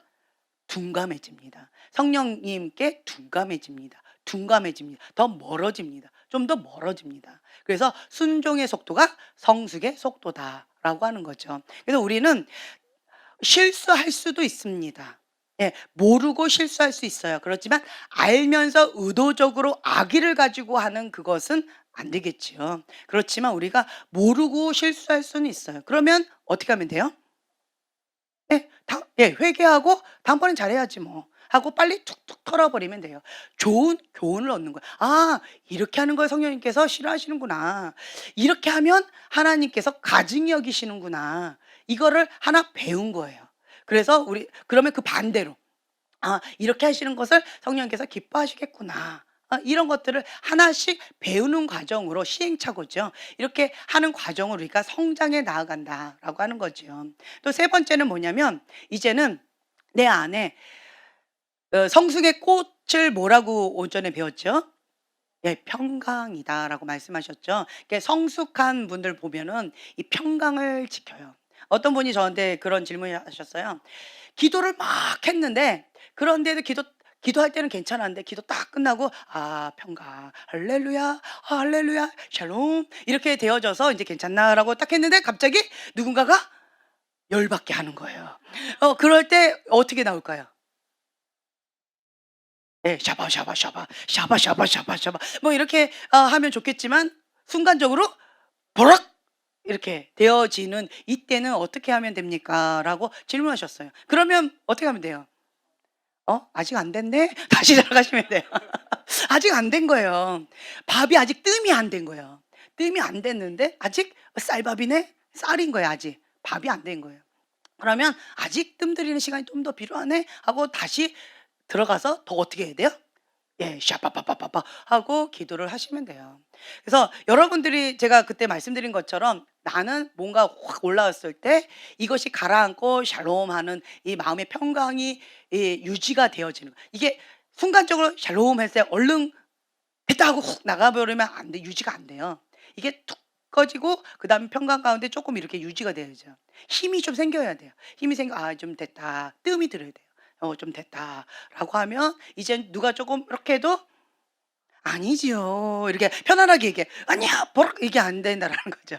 [SPEAKER 1] 둔감해집니다. 성령님께 둔감해집니다. 둔감해집니다. 더 멀어집니다. 좀 더 멀어집니다. 그래서 순종의 속도가 성숙의 속도다라고 하는 거죠. 그래서 우리는 실수할 수도 있습니다. 예. 모르고 실수할 수 있어요. 그렇지만 알면서 의도적으로 악의를 가지고 하는 그것은 안 되겠지요. 그렇지만 우리가 모르고 실수할 수는 있어요. 그러면 어떻게 하면 돼요? 예. 회개하고 '다음번엔 잘해야지 뭐.' 하고 빨리 툭툭 털어 버리면 돼요. 좋은 교훈을 얻는 거예요. '아 이렇게 하는 걸 성령님께서 싫어하시는구나. 이렇게 하면 하나님께서 가증히 여기시는구나.' 이거를 하나 배운 거예요. 그래서 우리 그러면 그 반대로 '아 이렇게 하시는 것을 성령님께서 기뻐하시겠구나.' 이런 것들을 하나씩 배우는 과정으로 시행착오죠. 이렇게 하는 과정으로 우리가 성장해 나아간다라고 하는 거죠. 또 세 번째는 뭐냐면 이제는 내 안에 성숙의 꽃을 뭐라고 오전에 배웠죠? 예, 평강이다라고 말씀하셨죠. 그러니까 성숙한 분들 보면은 이 평강을 지켜요. 어떤 분이 저한테 그런 질문을 하셨어요. 기도를 막 했는데 그런데도 기도할 때는 괜찮았는데 기도 딱 끝나고 "아 평강. 할렐루야. 할렐루야. 샬롬." 이렇게 되어져서 이제 "괜찮나?"라고 딱 했는데 갑자기 누군가가 열받게 하는 거예요. 그럴 때 어떻게 나올까요? 예. 샤바 샤바 샤바 샤바 샤바 샤바 샤바 뭐 이렇게 하면 좋겠지만 순간적으로 버럭 이렇게 되어지는 이때는 어떻게 하면 됩니까?"라고 질문하셨어요. 그러면 어떻게 하면 돼요? 아직 안 됐네?" 다시 들어가시면 돼요. 아직 안 된 거예요. 밥이 아직 뜸이 안 된 거예요. 뜸이 안 됐는데 아직 쌀밥이네? 쌀인 거예요 아직. 밥이 안 된 거예요. 그러면 '아직 뜸 들이는 시간이 좀 더 필요하네.' 하고 다시 들어가서 더 어떻게 해야 돼요? 예. 샤파파파파파 하고 기도를 하시면 돼요. 그래서 여러분들이 제가 그때 말씀드린 것처럼 나는 뭔가 확 올라왔을 때 이것이 가라앉고 샬롬하는 이 마음의 평강이 유지가 되어지는 거. 이게 순간적으로 샬롬 했을 때 얼른 됐다 하고 훅 나가 버리면 안 돼. 유지가 안 돼요. 이게 툭 꺼지고 그다음에 평강 가운데 쪼끔 이렇게 유지가 돼야죠. 힘이 좀 생겨야 돼요. 힘이 생겨 '아 좀 됐다.' 뜸이 들어야 돼요. '좀 됐다.'라고 하면 이젠 누가 쪼금 이렇게 해도 "아니지요." 이렇게 편안하게 얘기해. "아니야." 버럭 이게 안 된다라는 거죠.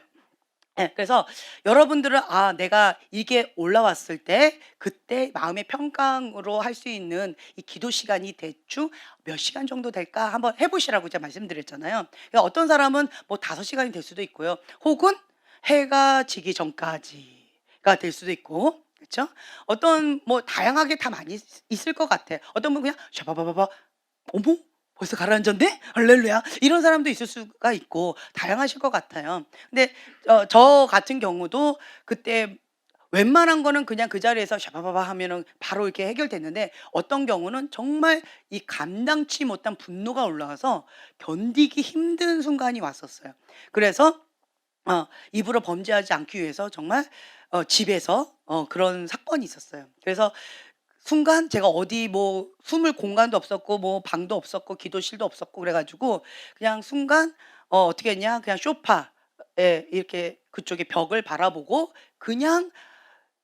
[SPEAKER 1] 예. 그래서 여러분들은 내가 이게 올라왔을 때 그때 마음의 평강으로 할 수 있는 이 기도 시간이 대충 몇 시간 정도 될까 한번 해 보시라고 제가 말씀드렸잖아요. 그러니까 어떤 사람은 뭐 5 시간이 될 수도 있고요. 혹은 해가 지기 전까지가 될 수도 있고 그쵸? 어떤 뭐 다양하게 다 많이 있을 것 같아요. 어떤 분은 그냥 샤바바바바 어머 벌써 가라앉았네? 할렐루야. 이런 사람도 있을 수가 있고 다양하실 것 같아요. 근데 저 같은 경우도 그때 웬만한 거는 그냥 그 자리에서 샤바바바 하면은 바로 이렇게 해결됐는데 어떤 경우는 정말 이 감당치 못한 분노가 올라와서 견디기 힘든 순간이 왔었어요. 그래서 입으로 범죄하지 않기 위해서 정말 집에서 그런 사건이 있었어요. 그래서 순간 제가 어디 뭐 숨을 공간도 없었고 뭐 방도 없었고 기도실도 없었고 그래 가지고 그냥 순간 어떻게 했냐 그냥 소파에 이렇게 그쪽에 벽을 바라보고 그냥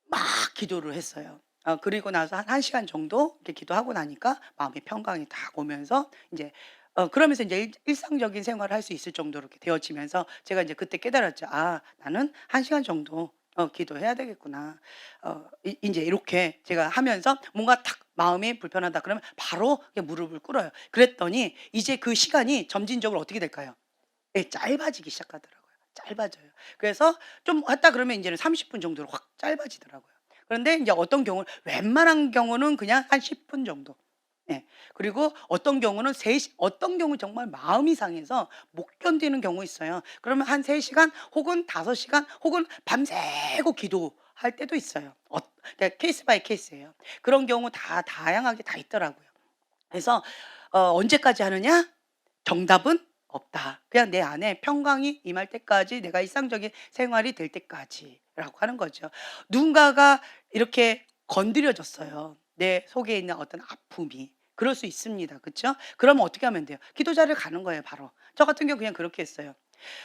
[SPEAKER 1] 막 기도를 했어요. 그리고 나서 한 1 시간 정도 이렇게 기도하고 나니까 마음의 평강이 딱 오면서 인제 그러면서 인제 일상적인 생활을 할 수 있을 정도로 이렇게 되어지면서 제가 인제 그때 깨달았죠. '아 나는 1 시간 정도 기도해야 되겠구나.' 인제 이렇게 제가 하면서 뭔가 탁 마음이 불편하다 그러면 바로 그냥 무릎을 꿇어요. 그랬더니 이제 그 시간이 점진적으로 어떻게 될까요? 예 짧아지기 시작하더라고요. 짧아져요. 그래서 좀 했다 그러면 인제는 30분 정도로 확 짧아지더라고요. 그런데 이제 어떤 경우는 웬만한 경우는 그냥 한 10분 정도. 예. 그리고 어떤 경우는 3 시 어떤 경우는 정말 마음이 상해서 못 견디는 경우 있어요. 그러면 한 3 시간 혹은 5 시간 혹은 밤새고 기도할 때도 있어요. 그러니까 케이스 바이 케이스예요. 그런 경우 다 다양하게 다 있더라고요. 그래서 언제까지 하느냐? 정답은 없다. 그냥 내 안에 평강이 임할 때까지, 내가 일상적인 생활이 될 때까지라고 하는 거죠. 누군가가 이렇게 건드려졌어요, 내 속에 있는 어떤 아픔이. 그럴 수 있습니다. 그쵸? 그러면 어떻게 하면 돼요? 기도 자리를 가는 거예요, 바로. 저 같은 경우 그냥 그렇게 했어요.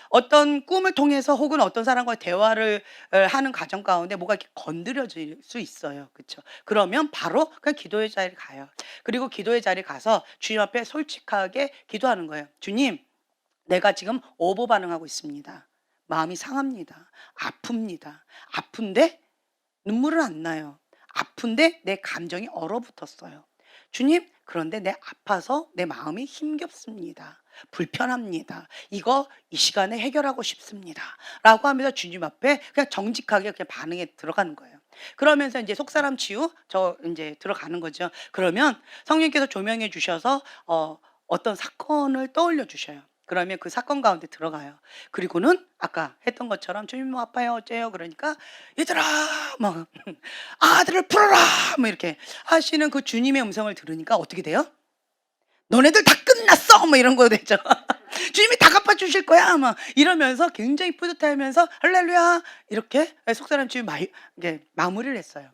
[SPEAKER 1] 어떤 꿈을 통해서 혹은 어떤 사람과의 대화를 하는 과정 가운데 뭐가 이렇게 건드려질 수 있어요. 그쵸? 그러면 바로 그냥 기도의 자리에 가요. 그리고 기도의 자리에 가서 주님 앞에 솔직하게 기도하는 거예요. "주님, 내가 지금 오버 반응하고 있습니다. 마음이 상합니다. 아픕니다. 아픈데 눈물은 안 나요. 아픈데 내 감정이 얼어붙었어요. 주님, 그런데 내 아파서 내 마음이 힘겹습니다. 불편합니다. 이거 이 시간에 해결하고 싶습니다. 라고 하면서 주님 앞에 그냥 정직하게 그냥 반응에 들어가는 거예요. 그러면서 이제 속사람 치유 저 이제 들어가는 거죠. 그러면 성령께서 조명해 주셔서 어떤 사건을 떠올려 주셔요. 그러면 그 사건 가운데 들어가요. 그리고는 아까 했던 것처럼 "주님 뭐 아파요." 어째요? 그러니까 "얘들아 막 아들을 풀어라." 뭐 이렇게 하시는 그 주님의 음성을 들으니까 어떻게 돼요? "너네들 다 끝났어." 뭐 이런 거 되죠. "주님이 다 갚아 주실 거야." 막 이러면서 굉장히 뿌듯해하면서 "할렐루야." 이렇게 속사람 치유 이게 마무리를 했어요.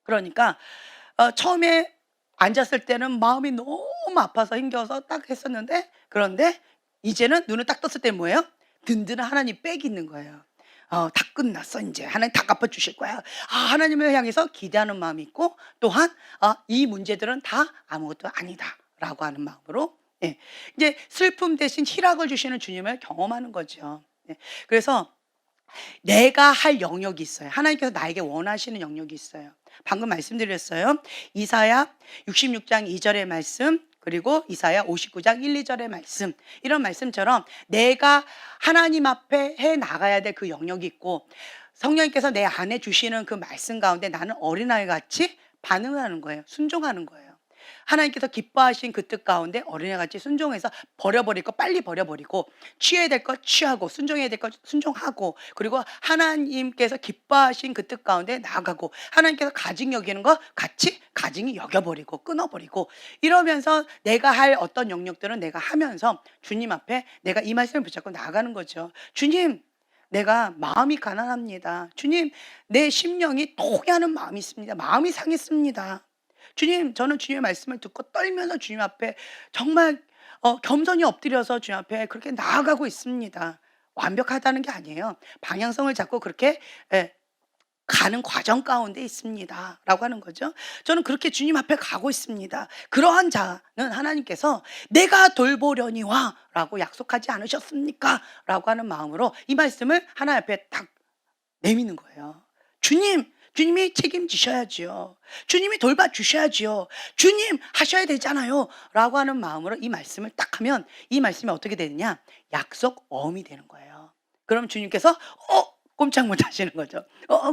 [SPEAKER 1] 그러니까 처음에 앉았을 때는 마음이 너무 아파서 힘겨워서 딱 했었는데, 그런데 이제는 눈을 딱 떴을 때 뭐예요? 든든한 하나님 백이 있는 거예요. 다 끝났어 인제. 하나님 다 갚아 주실 거야. 하나님을 향해서 기대하는 마음이 있고, 또한 '이 문제들은 다 아무것도 아니다.'라고 하는 마음으로, 예, 이제 슬픔 대신 희락을 주시는 주님을 경험하는 거죠. 예. 그래서 내가 할 영역이 있어요. 하나님께서 나에게 원하시는 영역이 있어요. 방금 말씀드렸어요. 이사야 66장 2절의 말씀, 그리고 이사야 59장 1-2절의 말씀. 이런 말씀처럼 내가 하나님 앞에 해 나가야 될 그 영역이 있고, 성령님께서 내 안에 주시는 그 말씀 가운데 나는 어린아이 같이 반응하는 거예요. 순종하는 거예요. 하나님께서 기뻐하신 그 뜻 가운데 어린애같이 순종해서 버려버릴 거 빨리 버려버리고, 취해야 될 것 취하고, 순종해야 될 것 순종하고, 그리고 하나님께서 기뻐하신 그 뜻 가운데 나아가고, 하나님께서 가증 여기는 거 같이 가증히 여겨버리고 끊어버리고, 이러면서 내가 할 어떤 영역들은 내가 하면서 주님 앞에 내가 이 말씀을 붙잡고 나아가는 거죠. "주님, 내가 마음이 가난합니다. 주님, 내 심령이 토해하는 마음이 있습니다. 마음이 상했습니다. 주님, 저는 주님의 말씀을 듣고 떨면서 주님 앞에 정말 겸손히 엎드려서 주님 앞에 그렇게 나아가고 있습니다." 완벽하다는 게 아니에요. 방향성을 잡고 그렇게, 예, 가는 과정 가운데 있습니다라고 하는 거죠. 저는 그렇게 주님 앞에 가고 있습니다. 그러한 자는 하나님께서 "내가 돌보려니와"라고 약속하지 않으셨습니까?라고 하는 마음으로 이 말씀을 하나님 앞에 딱 내미는 거예요. 주님이 책임지셔야지요. 주님이 돌봐주셔야지요. 주님 하셔야 되잖아요. 라고 하는 마음으로 이 말씀을 딱 하면 이 말씀이 어떻게 되느냐? 약속 어음이 되는 거예요. 그럼 주님께서 꼼짝 못 하시는 거죠.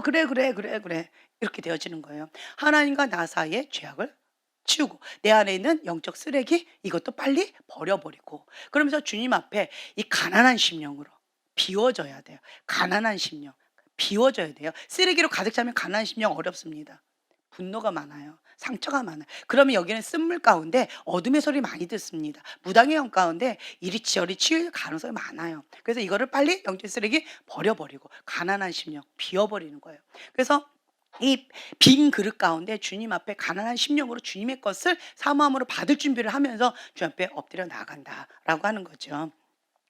[SPEAKER 1] 그래, 그래, 그래, 그래. 이렇게 되어지는 거예요. 하나님과 나 사이의 죄악을 치우고, 내 안에 있는 영적 쓰레기 이것도 빨리 버려버리고, 그러면서 주님 앞에 이 가난한 심령으로 비워져야 돼요. 가난한 심령. 비워져야 돼요. 쓰레기로 가득 차면 가난한 심령 어렵습니다. 분노가 많아요. 상처가 많아요. 그러면 여기는 쓴물 가운데 어둠의 소리 많이 듣습니다. 무당의 영 가운데 이리저리 치일 가능성이 많아요. 그래서 이거를 빨리 영적 쓰레기 버려버리고 가난한 심령 비워버리는 거예요. 그래서 이 빈 그릇 가운데 주님 앞에 가난한 심령으로 주님의 것을 사모함으로 받을 준비를 하면서 주 앞에 엎드려 나간다라고 하는 거죠.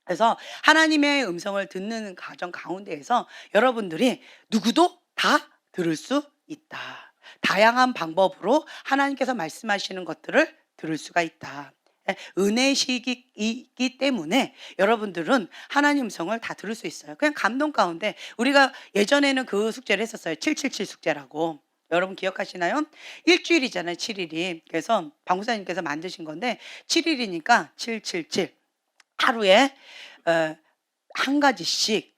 [SPEAKER 1] 그래서 하나님의 음성을 듣는 과정 가운데에서 여러분들이 누구도 다 들을 수 있다. 다양한 방법으로 하나님께서 말씀하시는 것들을 들을 수가 있다. 예, 은혜식이기 때문에 여러분들은 하나님 음성을 다 들을 수 있어요. 그냥 감동 가운데 우리가 예전에는 그 숙제를 했었어요. 777 숙제라고. 여러분 기억하시나요? 일주일이잖아요, 7일이. 그래서 방구사님께서 만드신 건데 7일이니까 777. 하루에 한 가지씩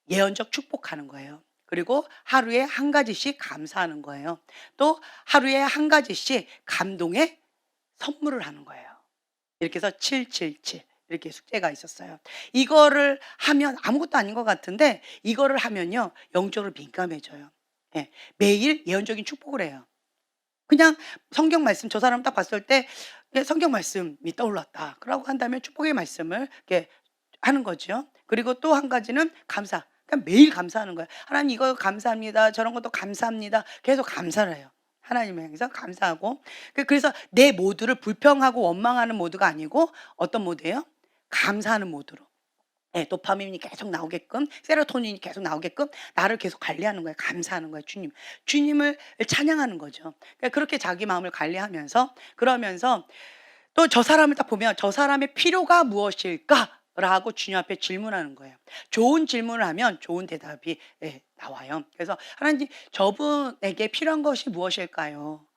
[SPEAKER 1] 예언적 축복하는 거예요. 그리고 하루에 한 가지씩 감사하는 거예요. 또 하루에 한 가지씩 감동의 선물을 하는 거예요. 이렇게 해서 777 이렇게 숙제가 있었어요. 이거를 하면 아무것도 아닌 것 같은데 이거를 하면요 영적으로 민감해져요. 예. 매일 예언적인 축복을 해요. 그냥 성경 말씀 저 사람 딱 봤을 때 예 성경 말씀이 떠올랐다. 그러고 한다면 축복의 말씀을 이렇게 하는 거죠. 그리고 또 한 가지는 감사. 그러니까 매일 감사하는 거예요. "하나님 이거 감사합니다. 저런 것도 감사합니다." 계속 감사를 해요. 하나님을 향해서 감사하고 그래서 내 모드를 불평하고 원망하는 모드가 아니고 어떤 모드예요? 감사하는 모드로. 예 도파민이 계속 나오게끔 세로토닌이 계속 나오게끔 나를 계속 관리하는 거예요. 감사하는 거예요 주님. 주님을 찬양하는 거죠. 그러니까 그렇게 자기 마음을 관리하면서 그러면서 또 저 사람을 딱 보면 '저 사람의 필요가 무엇일까?'라고 주님 앞에 질문하는 거예요. 좋은 질문을 하면 좋은 대답이 예 나와요. 그래서 "하나님 저분에게 필요한 것이 무엇일까요?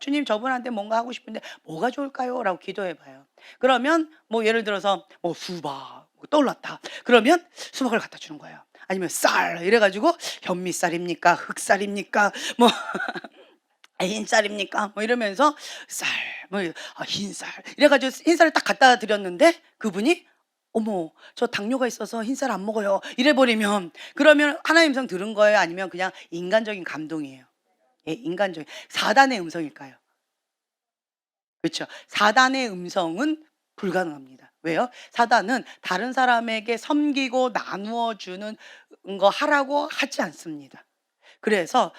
[SPEAKER 1] 주님 저분한테 뭔가 하고 싶은데 뭐가 좋을까요?"라고 기도해 봐요. 그러면 뭐 예를 들어서 뭐 수박 뭐 떠올랐다. 그러면 수박을 갖다 주는 거예요. 아니면 쌀 이래 가지고 현미쌀입니까? 흑쌀입니까? 뭐 흰쌀입니까? 뭐 이러면서 쌀 뭐 흰쌀 이래 가지고 흰쌀을 딱 갖다 드렸는데 그분이 "어머 저 당뇨가 있어서 흰쌀 안 먹어요." 이래 버리면 그러면 하나님의 음성 들은 거예요? 아니면 그냥 인간적인 감동이에요? 예 인간적인 사단의 음성일까요? 그렇죠. 사단의 음성은 불가능합니다. 왜요? 사단은 다른 사람에게 섬기고 나누어 주는 거 하라고 하지 않습니다. 그래서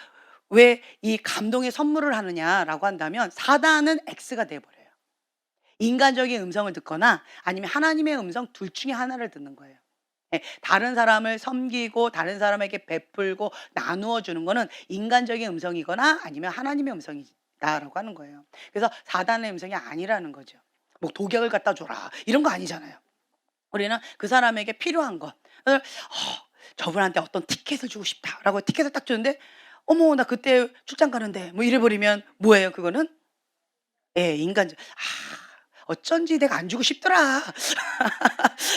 [SPEAKER 1] 왜 이 감동의 선물을 하느냐라고 한다면 사단은 X가 돼 버려요. 인간적인 음성을 듣거나 아니면 하나님의 음성 둘 중에 하나를 듣는 거예요. 예. 다른 사람을 섬기고 다른 사람에게 베풀고 나누어 주는 거는 인간적인 음성이거나 아니면 하나님의 음성이다라고 하는 거예요. 그래서 사단의 음성이 아니라는 거죠. 뭐 "독약을 갖다 줘라." 이런 거 아니잖아요. 우리는 그 사람에게 필요한 것. 저분한테 어떤 티켓을 주고 싶다라고 티켓을 딱 주는데 "어머 나 그때 출장 가는데." 뭐 이래 버리면 뭐예요 그거는? 예 인간적 어쩐지 내가 안 주고 싶더라.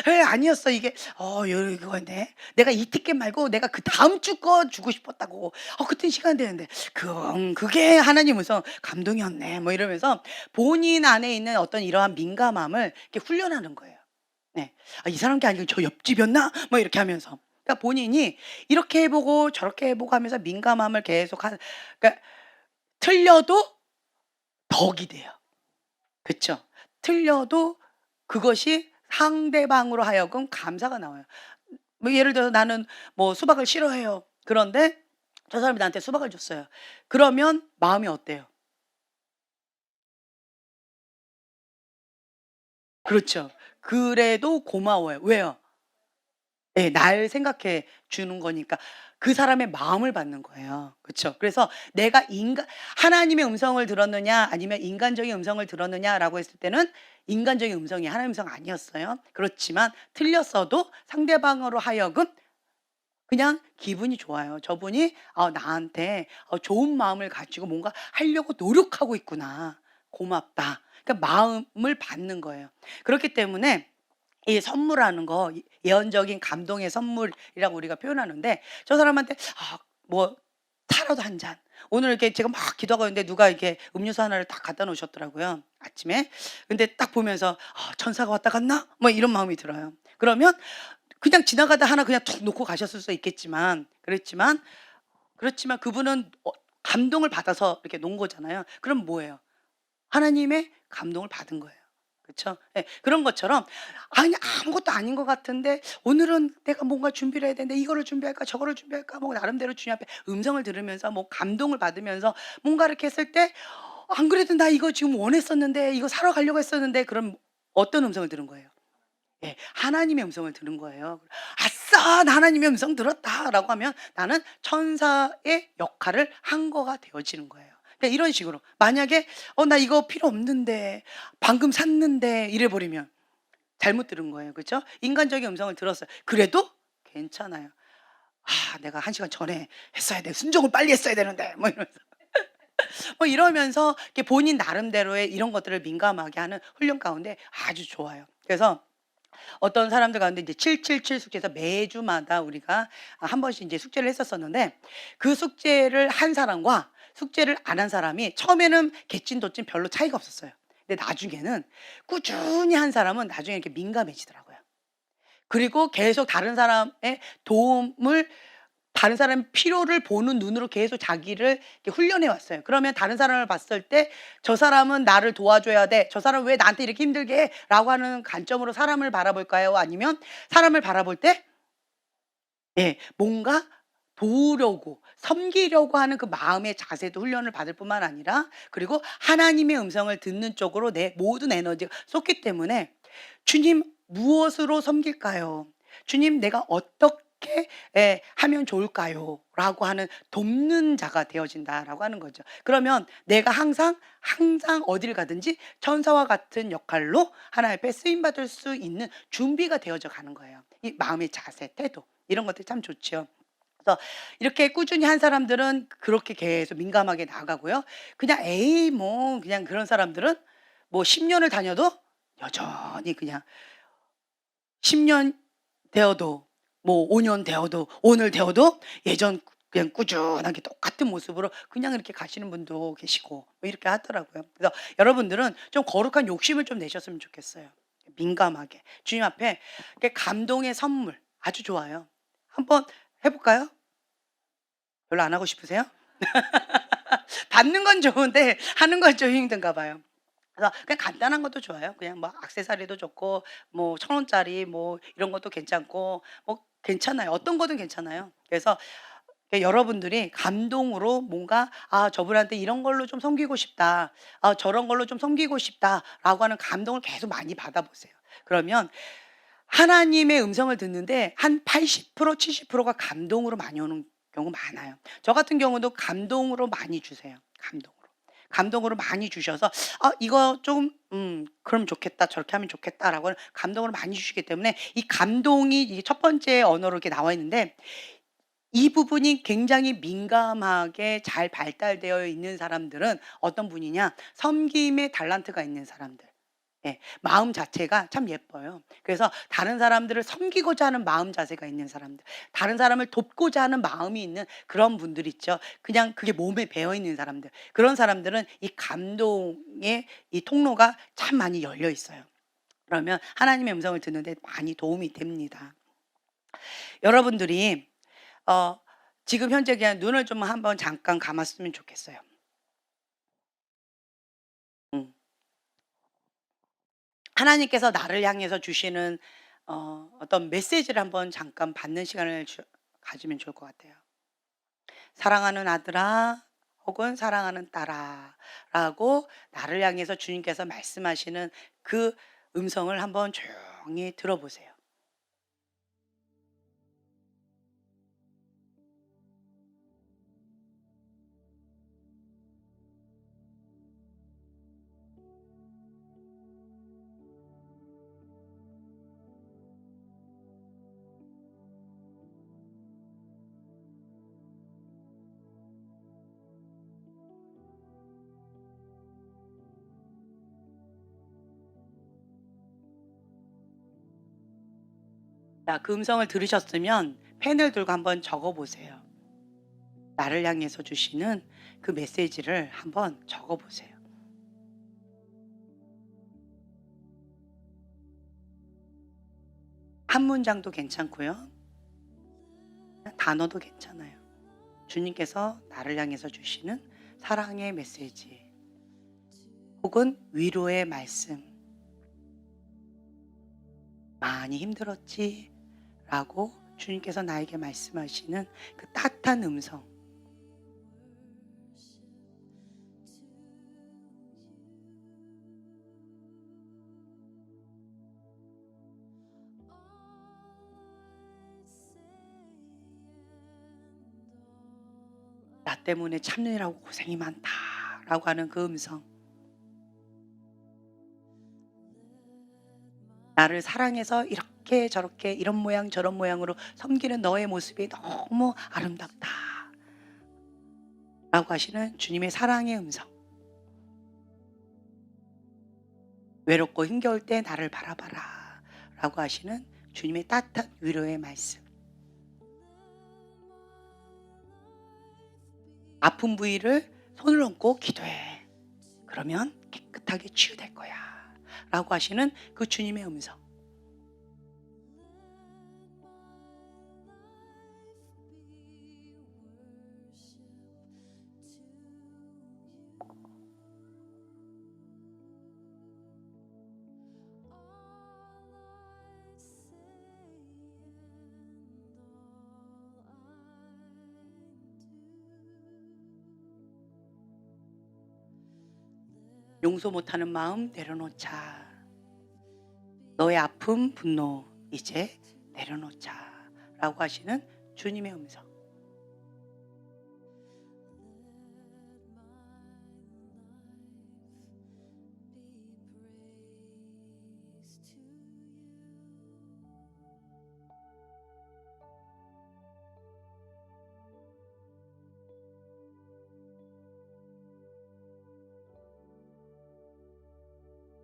[SPEAKER 1] 예 아니었어 이게 요 그거네. 내가 이 티켓 말고 내가 그다음 주 거 주고 싶었다고. 그땐 시간 되는데. 그게 하나님 음성 감동이었네." 뭐 이러면서 본인 안에 있는 어떤 이러한 민감함을 이렇게 훈련하는 거예요. 네. '아 이 사람 게 아니고 저 옆집이었나?' 뭐 이렇게 하면서. 그러니까 본인이 이렇게 해 보고 저렇게 해 보고 하면서 민감함을 계속 그러니까 틀려도 덕이 돼요. 그쵸. 틀려도 그것이 상대방으로 하여금 감사가 나와요. 뭐 예를 들어서 나는 뭐 수박을 싫어해요. 그런데 저 사람이 나한테 수박을 줬어요. 그러면 마음이 어때요? 그렇죠. 그래도 고마워요. 왜요? 예. 날 생각해 주는 거니까 그 사람의 마음을 받는 거예요. 그쵸. 그래서 내가 인간 하나님의 음성을 들었느냐 아니면 인간적인 음성을 들었느냐라고 했을 때는 인간적인 음성이 하나님의 음성 아니었어요. 그렇지만 틀렸어도 상대방으로 하여금 그냥 기분이 좋아요. 저분이 나한테 좋은 마음을 가지고 뭔가 하려고 노력하고 있구나. 고맙다. 그러니까 마음을 받는 거예요. 그렇기 때문에 이 선물하는 거 예언적인 감동의 선물이라고 우리가 표현하는데 저 사람한테 뭐 차라도 한 잔. 오늘 이렇게 제가 막 기도하고 있는데 누가 이렇게 음료수 하나를 딱 갖다 놓으셨더라고요, 아침에. 근데 딱 보면서 '천사가 왔다 갔나?' 뭐 이런 마음이 들어요. 그러면 그냥 지나가다 하나 그냥 툭 놓고 가셨을 수 있겠지만 그렇지만 그분은 감동을 받아서 이렇게 놓은 거잖아요. 그럼 뭐예요? 하나님의 감동을 받은 거예요. 그쵸? 예. 그런 것처럼 아니 아무것도 아닌 것 같은데 오늘은 내가 뭔가 준비를 해야 되는데 이거를 준비할까 저거를 준비할까 뭐 나름대로 주님 앞에 음성을 들으면서 뭐 감동을 받으면서 뭔가 이렇게 했을 때 '안 그래도 나 이거 지금 원했었는데 이거 사러 가려고 했었는데.' 그럼 어떤 음성을 들은 거예요? 예. 하나님의 음성을 들은 거예요. '아싸 나 하나님의 음성 들었다.'라고 하면 나는 천사의 역할을 한 거가 되어지는 거예요. 그러니까 이런 식으로 만약에 '나 이거 필요 없는데. 방금 샀는데.' 이래 버리면 잘못 들은 거예요. 그죠? 인간적인 음성을 들었어요. 그래도 괜찮아요. '내가 1시간 전에 했어야 돼. 순종을 빨리 했어야 되는데.' 뭐 이러면서 이렇게 본인 나름대로의 이런 것들을 민감하게 하는 훈련 가운데 아주 좋아요. 그래서 어떤 사람들 가운데 이제 777 숙제에서 매주마다 우리가 한 번씩 이제 숙제를 했었었는데, 그 숙제를 한 사람과 숙제를 안 한 사람이 처음에는 개찐도찐 별로 차이가 없었어요. 근데 나중에는 꾸준히 한 사람은 나중에 이렇게 민감해지더라고요. 그리고 계속 다른 사람의 도움을, 다른 사람의 필요를 보는 눈으로 계속 자기를 이렇게 훈련해 왔어요. 그러면 다른 사람을 봤을 때 '저 사람은 나를 도와줘야 돼. 저 사람은 왜 나한테 이렇게 힘들게 해?'라고 하는 관점으로 사람을 바라볼까요? 아니면 사람을 바라볼 때 뭔가 도우려고 섬기려고 하는 그 마음의 자세도 훈련을 받을 뿐만 아니라, 그리고 하나님의 음성을 듣는 쪽으로 내 모든 에너지가 쏟기 때문에 '주님 무엇으로 섬길까요? 주님 내가 어떻게 하면 좋을까요?' 라고 하는 돕는 자가 되어진다라고 하는 거죠. 그러면 내가 항상 어디를 가든지 천사와 같은 역할로 하나님 앞에 쓰임 받을 수 있는 준비가 되어져 가는 거예요. 이 마음의 자세, 태도, 이런 것들이 참 좋죠. 그래서 이렇게 꾸준히 한 사람들은 그렇게 계속 민감하게 나가고요. 그냥 에이 뭐 그냥 그런 사람들은 뭐 10 년을 다녀도 여전히 그냥 10년 되어도, 뭐 5년 되어도, 오늘 되어도 예전 그냥 꾸준하게 똑같은 모습으로 그냥 이렇게 가시는 분도 계시고 뭐 이렇게 하더라고요. 그래서 여러분들은 좀 거룩한 욕심을 좀 내셨으면 좋겠어요. 민감하게 주님 앞에 이렇게 감동의 선물 아주 좋아요. 한번 해 볼까요? 별로 안 하고 싶으세요? 받는 건 좋은데 하는 건 좀 힘든가 봐요. 그래서 그냥 간단한 것도 좋아요. 그냥 뭐 액세서리도 좋고, 뭐 1,000원짜리 뭐 이런 것도 괜찮고, 뭐 괜찮아요. 어떤 거든 괜찮아요. 그래서 여러분들이 감동으로 뭔가 '아 저분한테 이런 걸로 좀 섬기고 싶다. 아 저런 걸로 좀 섬기고 싶다.'라고 하는 감동을 계속 많이 받아 보세요. 그러면 하나님의 음성을 듣는데 한 80% 70%가 감동으로 많이 오는 경우 많아요. 저 같은 경우도 감동으로 많이 주세요, 감동으로. 감동으로 많이 주셔서 '아 이거 좀 그러면 좋겠다. 저렇게 하면 좋겠다.'라고 하는 감동으로 많이 주시기 때문에, 이 감동이 이게 첫 번째 언어로 이렇게 나와 있는데, 이 부분이 굉장히 민감하게 잘 발달되어 있는 사람들은 어떤 분이냐? 섬김의 달란트가 있는 사람들. 마음 자체가 참 예뻐요. 그래서 다른 사람들을 섬기고자 하는 마음 자세가 있는 사람들, 다른 사람을 돕고자 하는 마음이 있는 그런 분들 있죠. 그냥 그게 몸에 배어 있는 사람들. 그런 사람들은 이 감동의 이 통로가 참 많이 열려 있어요. 그러면 하나님의 음성을 듣는데 많이 도움이 됩니다. 여러분들이 어 지금 현재 그냥 눈을 좀 한번 잠깐 감았으면 좋겠어요. 음. 하나님께서 나를 향해서 주시는 어떤 메시지를 한번 잠깐 받는 시간을 가지면 좋을 것 같아요. "사랑하는 아들아." 혹은 "사랑하는 딸아." 라고 나를 향해서 주님께서 말씀하시는 그 음성을 한번 조용히 들어보세요. 자, 그 음성을 들으셨으면 펜을 들고 한번 적어 보세요. 나를 향해서 주시는 그 메시지를 한번 적어 보세요. 한 문장도 괜찮고요. 단어도 괜찮아요. 주님께서 나를 향해서 주시는 사랑의 메시지, 혹은 위로의 말씀. "많이 힘들었지?" 라고 주님께서 나에게 말씀하시는 그 따뜻한 음성. "나 때문에 참느라고 고생이 많다."라고 하는 그 음성. 나를 사랑해서 이렇게 저렇게 이런 모양 저런 모양으로 섬기는 너의 모습이 너무 아름답다. 라고 하시는 주님의 사랑의 음성. 외롭고 힘겨울 때 나를 바라봐라. 라고 하시는 주님의 따뜻한 위로의 말씀. 아픈 부위를 손을 얹고 기도해. 그러면 깨끗하게 치유될 거야. 라고 하시는 그 주님의 음성. 용서 못하는 마음 내려놓자. 너의 아픔, 분노 이제 내려놓자. 라고 하시는 주님의 음성.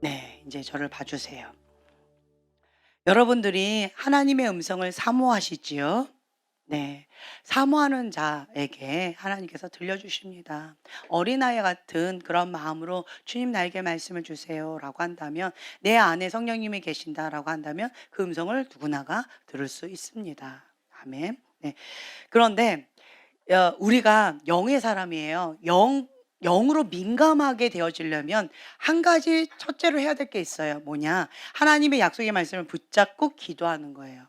[SPEAKER 1] 네, 이제 저를 봐주세요. 여러분들이 하나님의 음성을 사모하시지요? 네. 사모하는 자에게 하나님께서 들려주십니다. 어린아이 같은 그런 마음으로 주님 나에게 말씀을 주세요라고 한다면, 내 안에 성령님이 계신다라고 한다면 그 음성을 누구나가 들을 수 있습니다. 아멘. 네. 그런데 우리가 영의 사람이에요. 영으로 민감하게 되어지려면 한 가지 첫째로 해야 될 게 있어요. 뭐냐? 하나님의 약속의 말씀을 붙잡고 기도하는 거예요.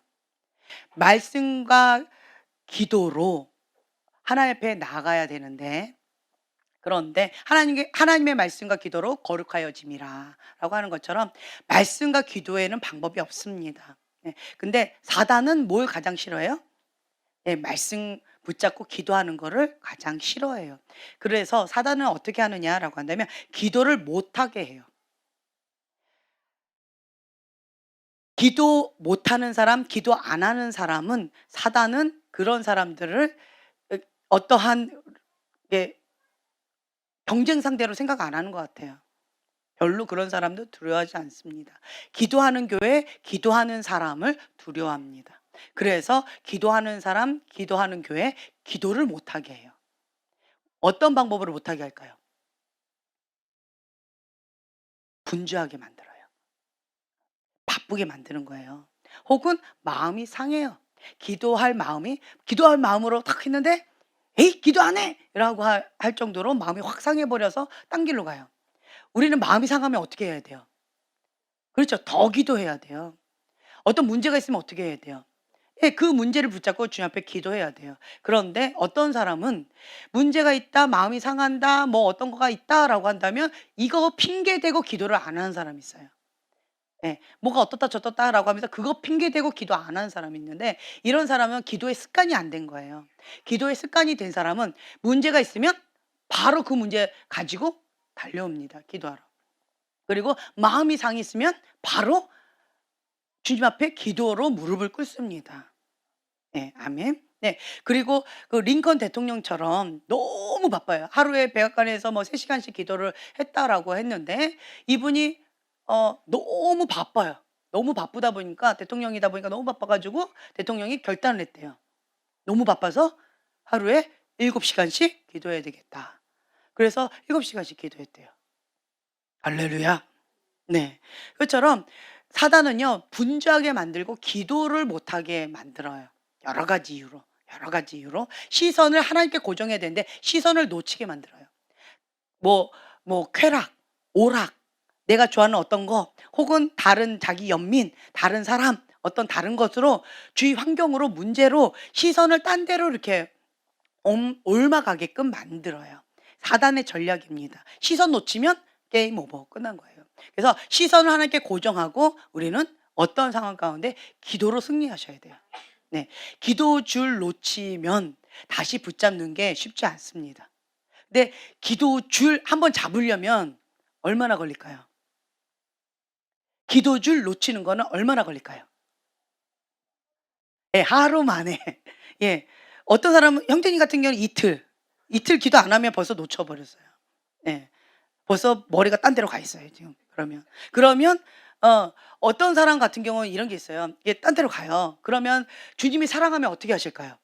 [SPEAKER 1] 말씀과 기도로 하나님 앞에 나아가야 되는데, 그런데 하나님의 말씀과 기도로 거룩하여짐이라 라고 하는 것처럼 말씀과 기도에는 방법이 없습니다. 근데 사단은 뭘 가장 싫어해요? 말씀 붙잡고 기도하는 거를 가장 싫어해요. 그래서 사단은 어떻게 하느냐라고 한다면 기도를 못하게 해요. 기도 못하는 사람, 기도 안 하는 사람은, 사단은 그런 사람들을 어떠한 경쟁 상대로 생각 안 하는 것 같아요. 별로 그런 사람도 두려워하지 않습니다. 기도하는 교회, 기도하는 사람을 두려워합니다. 그래서 기도하는 사람, 기도하는 교회, 기도를 못하게 해요. 어떤 방법으로 못하게 할까요? 분주하게 만들어요. 바쁘게 만드는 거예요. 혹은 마음이 상해요. 기도할 마음으로 탁 했는데, 에이, 기도 안 해! 라고 할 정도로 마음이 확 상해버려서 딴 길로 가요. 우리는 마음이 상하면 어떻게 해야 돼요? 그렇죠. 더 기도해야 돼요. 어떤 문제가 있으면 어떻게 해야 돼요? 그 문제를 붙잡고 주님 앞에 기도해야 돼요. 그런데 어떤 사람은 문제가 있다, 마음이 상한다, 뭐 어떤 거가 있다라고 한다면 이거 핑계 대고 기도를 안 하는 사람이 있어요. 뭐가 어떻다 저떻다라고 하면서 그거 핑계 대고 기도 안 하는 사람이 있는데, 이런 사람은 기도의 습관이 안 된 거예요. 기도의 습관이 된 사람은 문제가 있으면 바로 그 문제 가지고 달려옵니다. 기도하러. 그리고 마음이 상했으면 바로 주님 앞에 기도로 무릎을 꿇습니다. 아멘. 네. 그리고 그 링컨 대통령처럼 너무 바빠요. 하루에 백악관에서 뭐 3시간씩 기도를 했다라고 했는데, 이분이 너무 바빠요. 너무 바쁘다 보니까, 대통령이다 보니까 너무 바빠 가지고 대통령이 결단을 했대요. 너무 바빠서 하루에 7시간씩 기도해야 되겠다. 그래서 7시간씩 기도했대요. 할렐루야. 네. 그것처럼 사단은요, 분주하게 만들고 기도를 못하게 만들어요. 여러 가지 이유로 시선을 하나님께 고정해야 되는데 시선을 놓치게 만들어요. 쾌락, 오락, 내가 좋아하는 어떤 거, 혹은 다른 자기 연민, 다른 사람, 어떤 다른 것으로, 주위 환경으로, 문제로 시선을 딴 데로 이렇게 옮아가게끔 만들어요. 사단의 전략입니다. 시선 놓치면 게임 오버, 끝난 거예요. 그래서 시선을 하나님께 고정하고 우리는 어떤 상황 가운데 기도로 승리하셔야 돼요. 네. 기도줄 놓치면 다시 붙잡는 게 쉽지 않습니다. 근데 기도줄 한번 잡으려면 얼마나 걸릴까요? 기도줄 놓치는 거는 얼마나 걸릴까요? 하루 만에. 어떤 사람은, 형제님 같은 경우는 이틀 기도 안 하면 벌써 놓쳐버렸어요. 벌써 머리가 딴 데로 가 있어요, 지금. 그러면 어떤 사람 같은 경우는 이런 게 있어요. 이게 딴 데로 가요. 그러면 주님이 사랑하면 어떻게 하실까요?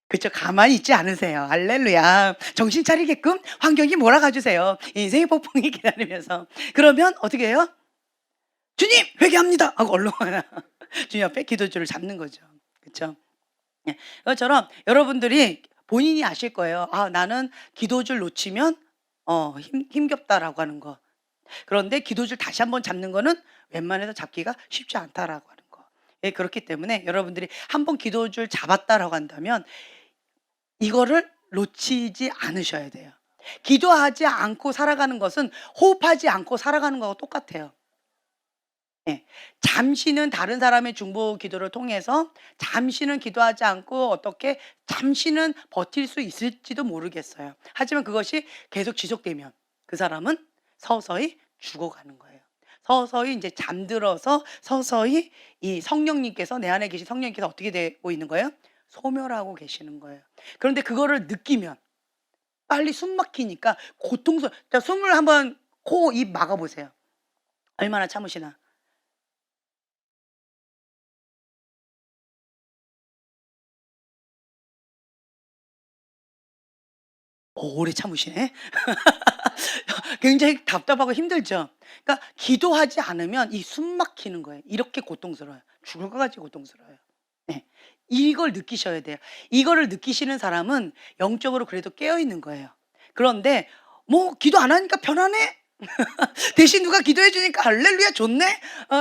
[SPEAKER 1] 그쵸. 가만히 있지 않으세요. 할렐루야. 정신 차리게끔 환경이 몰아가 주세요. 인생의 폭풍이 기다리면서. 그러면 어떻게 해요? "주님 회개합니다." 하고 얼른 와요. 주님 앞에 기도줄을 잡는 거죠. 그쵸. 예. 그것처럼 여러분들이 본인이 아실 거예요. '아 나는 기도줄 놓치면 힘겹다.'라고 하는 거. 그런데 기도줄 다시 한번 잡는 거는 웬만해서 잡기가 쉽지 않다라고 하는 거. 예 그렇기 때문에 여러분들이 한번 기도줄 잡았다라고 한다면 이거를 놓치지 않으셔야 돼요. 기도하지 않고 살아가는 것은 호흡하지 않고 살아가는 거하고 똑같아요. 예. 잠시는 다른 사람의 중보 기도를 통해서 잠시는 기도하지 않고 어떻게 잠시는 버틸 수 있을지도 모르겠어요. 하지만 그것이 계속 지속되면 그 사람은 서서히 죽어가는 거예요. 서서히 인제 잠들어서 서서히 이 성령님께서 내 안에 계신 성령님께서 어떻게 되고 있는 거예요? 소멸하고 계시는 거예요. 그런데 그거를 느끼면 빨리 숨 막히니까 자 숨을 한번 코, 입 막아 보세요. 얼마나 참으시나. 오래 참으시네. 굉장히 답답하고 힘들죠. 그러니까 기도하지 않으면 이 숨 막히는 거예요. 이렇게 고통스러워요. 죽을 것 같이 고통스러워요. 네. 이걸 느끼셔야 돼요. 이거를 느끼시는 사람은 영적으로 그래도 깨어 있는 거예요. 그런데 뭐 "기도 안 하니까 편하네. 대신 누가 기도해 주니까 할렐루야 좋네."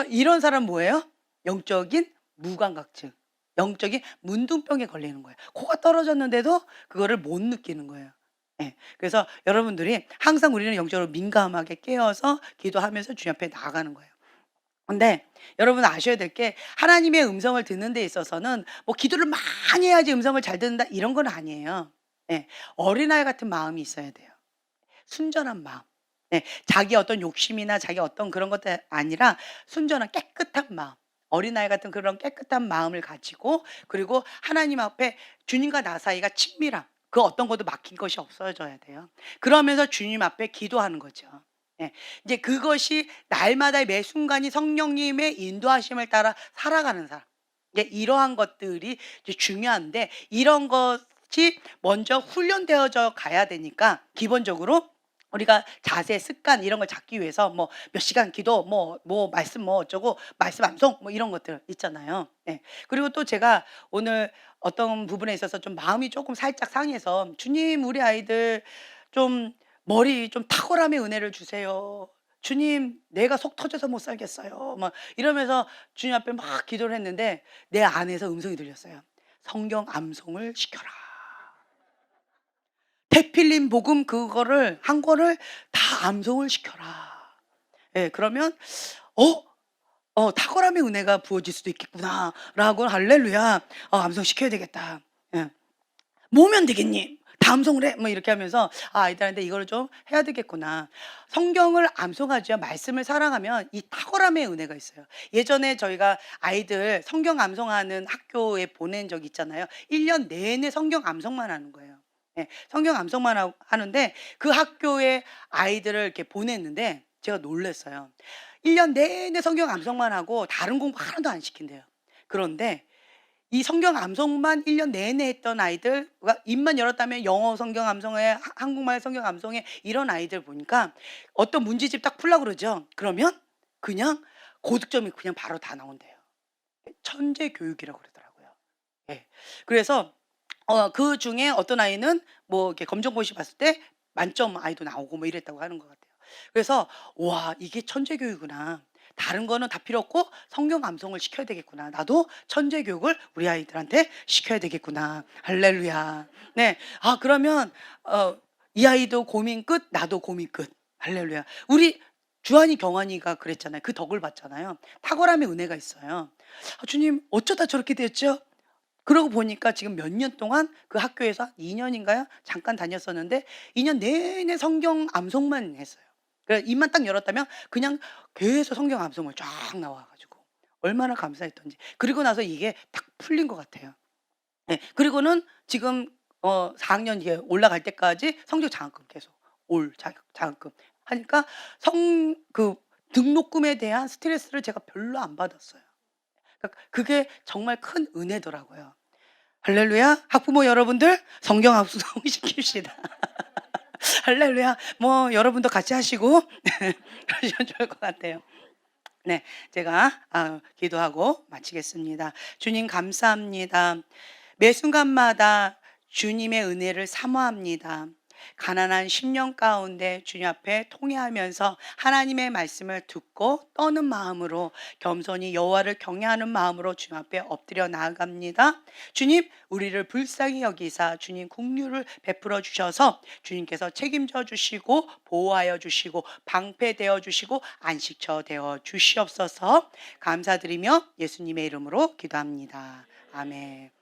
[SPEAKER 1] 이런 사람 뭐예요? 영적인 무감각증, 영적인 문둥병에 걸리는 거예요. 코가 떨어졌는데도 그거를 못 느끼는 거예요. 예. 그래서 여러분들이 항상 우리는 영적으로 민감하게 깨어서 기도하면서 주님 앞에 나아가는 거예요. 근데 여러분 아셔야 될 게 하나님의 음성을 듣는 데 있어서는 뭐 기도를 많이 해야지 음성을 잘 듣는다 이런 건 아니에요. 예. 어린아이 같은 마음이 있어야 돼요. 순전한 마음. 네. 자기 어떤 욕심이나 자기 어떤 그런 것들 아니라 순전한 깨끗한 마음. 어린아이 같은 그런 깨끗한 마음을 가지고 그리고 하나님 앞에 주님과 나 사이가 친밀함. 그 어떤 것도 막힌 것이 없어져야 돼요. 그러면서 주님 앞에 기도하는 거죠. 예. 이제 그것이 날마다 매 순간이 성령님의 인도하심을 따라 살아가는 사람. 이제 이러한 것들이 이제 중요한데 이런 것이 먼저 훈련되어져 가야 되니까 기본적으로 우리가 자세, 습관 이런 걸 잡기 위해서 뭐 몇 시간 기도 말씀 뭐 어쩌고 말씀 암송 뭐 이런 것들 있잖아요. 예. 그리고 또 제가 오늘 어떤 부분에 있어서 좀 마음이 조금 살짝 상해서 "주님 우리 아이들 좀 머리 좀 탁월함의 은혜를 주세요. 주님 내가 속 터져서 못 살겠어요." 막 이러면서 주님 앞에 막 기도를 했는데 내 안에서 음성이 들렸어요. "성경 암송을 시켜라." 대필린 복음 그거를 한 권을 다 암송을 시켜라. 예 그러면 '어 탁월함의 은혜가 부어질 수도 있겠구나.'라고 할렐루야. '암송시켜야 되겠다.' 예. "뭐면 되겠니? 다 암송을 해." 뭐 이렇게 하면서 아이들한테 이거를 좀 해야 되겠구나. 성경을 암송하죠. 말씀을 사랑하면 이 탁월함의 은혜가 있어요. 예전에 저희가 아이들 성경 암송하는 학교에 보낸 적이 있잖아요. 1년 내내 성경 암송만 하는 거예요. 예. 성경 암송만 하는데 그 학교에 아이들을 이렇게 보냈는데 제가 놀랐어요. 1년 내내 성경 암송만 하고 다른 공부 하나도 안 시킨대요. 그런데 이 성경 암송만 1년 내내 했던 아이들과 입만 열었다면 영어 성경 암송해 한국말 성경 암송해 이런 아이들 보니까 어떤 문제집 딱 풀려고 그러죠. 그러면 그냥 고득점이 그냥 바로 다 나온대요. 천재 교육이라고 그러더라고요. 예. 그래서 그중에 어떤 아이는 뭐 이렇게 검정고시 봤을 때 만점 아이도 나오고 뭐 이랬다고 하는 것 같아요. 그래서 '와 이게 천재 교육이구나. 다른 거는 다 필요 없고 성경 암송을 시켜야 되겠구나. 나도 천재 교육을 우리 아이들한테 시켜야 되겠구나.' 할렐루야. 네. 그러면 이 아이도 고민 끝 나도 고민 끝. 할렐루야. 우리 주한이 경환이가 그랬잖아요. 그 덕을 봤잖아요. 탁월함의 은혜가 있어요. 주님 어쩌다 저렇게 됐죠?" 그러고 보니까 지금 몇 년 동안 그 학교에서 2 년인가요? 잠깐 다녔었는데 2년 내내 성경 암송만 했어요. 입만 딱 열었다면 그냥 계속 성경 암송을 쫙 나와 가지고 얼마나 감사했던지. 그리고 나서 이게 딱 풀린 것 같아요. 네. 그리고는 지금 4 학년 이제 올라갈 때까지 성적 장학금 계속 올 자격금. 하니까 성 그 등록금에 대한 스트레스를 제가 별로 안 받았어요. 그러니까 그게 정말 큰 은혜더라고요. 할렐루야. 학부모 여러분들 성경 합숙시킵시다. 할렐루야. 뭐 여러분도 같이 하시고 그러시면 좋을 것 같아요. 네. 제가 기도하고 마치겠습니다. 주님 감사합니다. 매 순간마다 주님의 은혜를 사모합니다. 가난한 10년 가운데 주님 앞에 통회하면서 하나님의 말씀을 듣고 떠는 마음으로 겸손히 여호와를 경외하는 마음으로 주님 앞에 엎드려 나아갑니다. 주님, 우리를 불쌍히 여기사 주님 긍휼을 베풀어 주셔서 주님께서 책임져 주시고 보호하여 주시고 방패되어 주시고 안식처 되어 주시옵소서. 감사드리며 예수님의 이름으로 기도합니다. 아멘.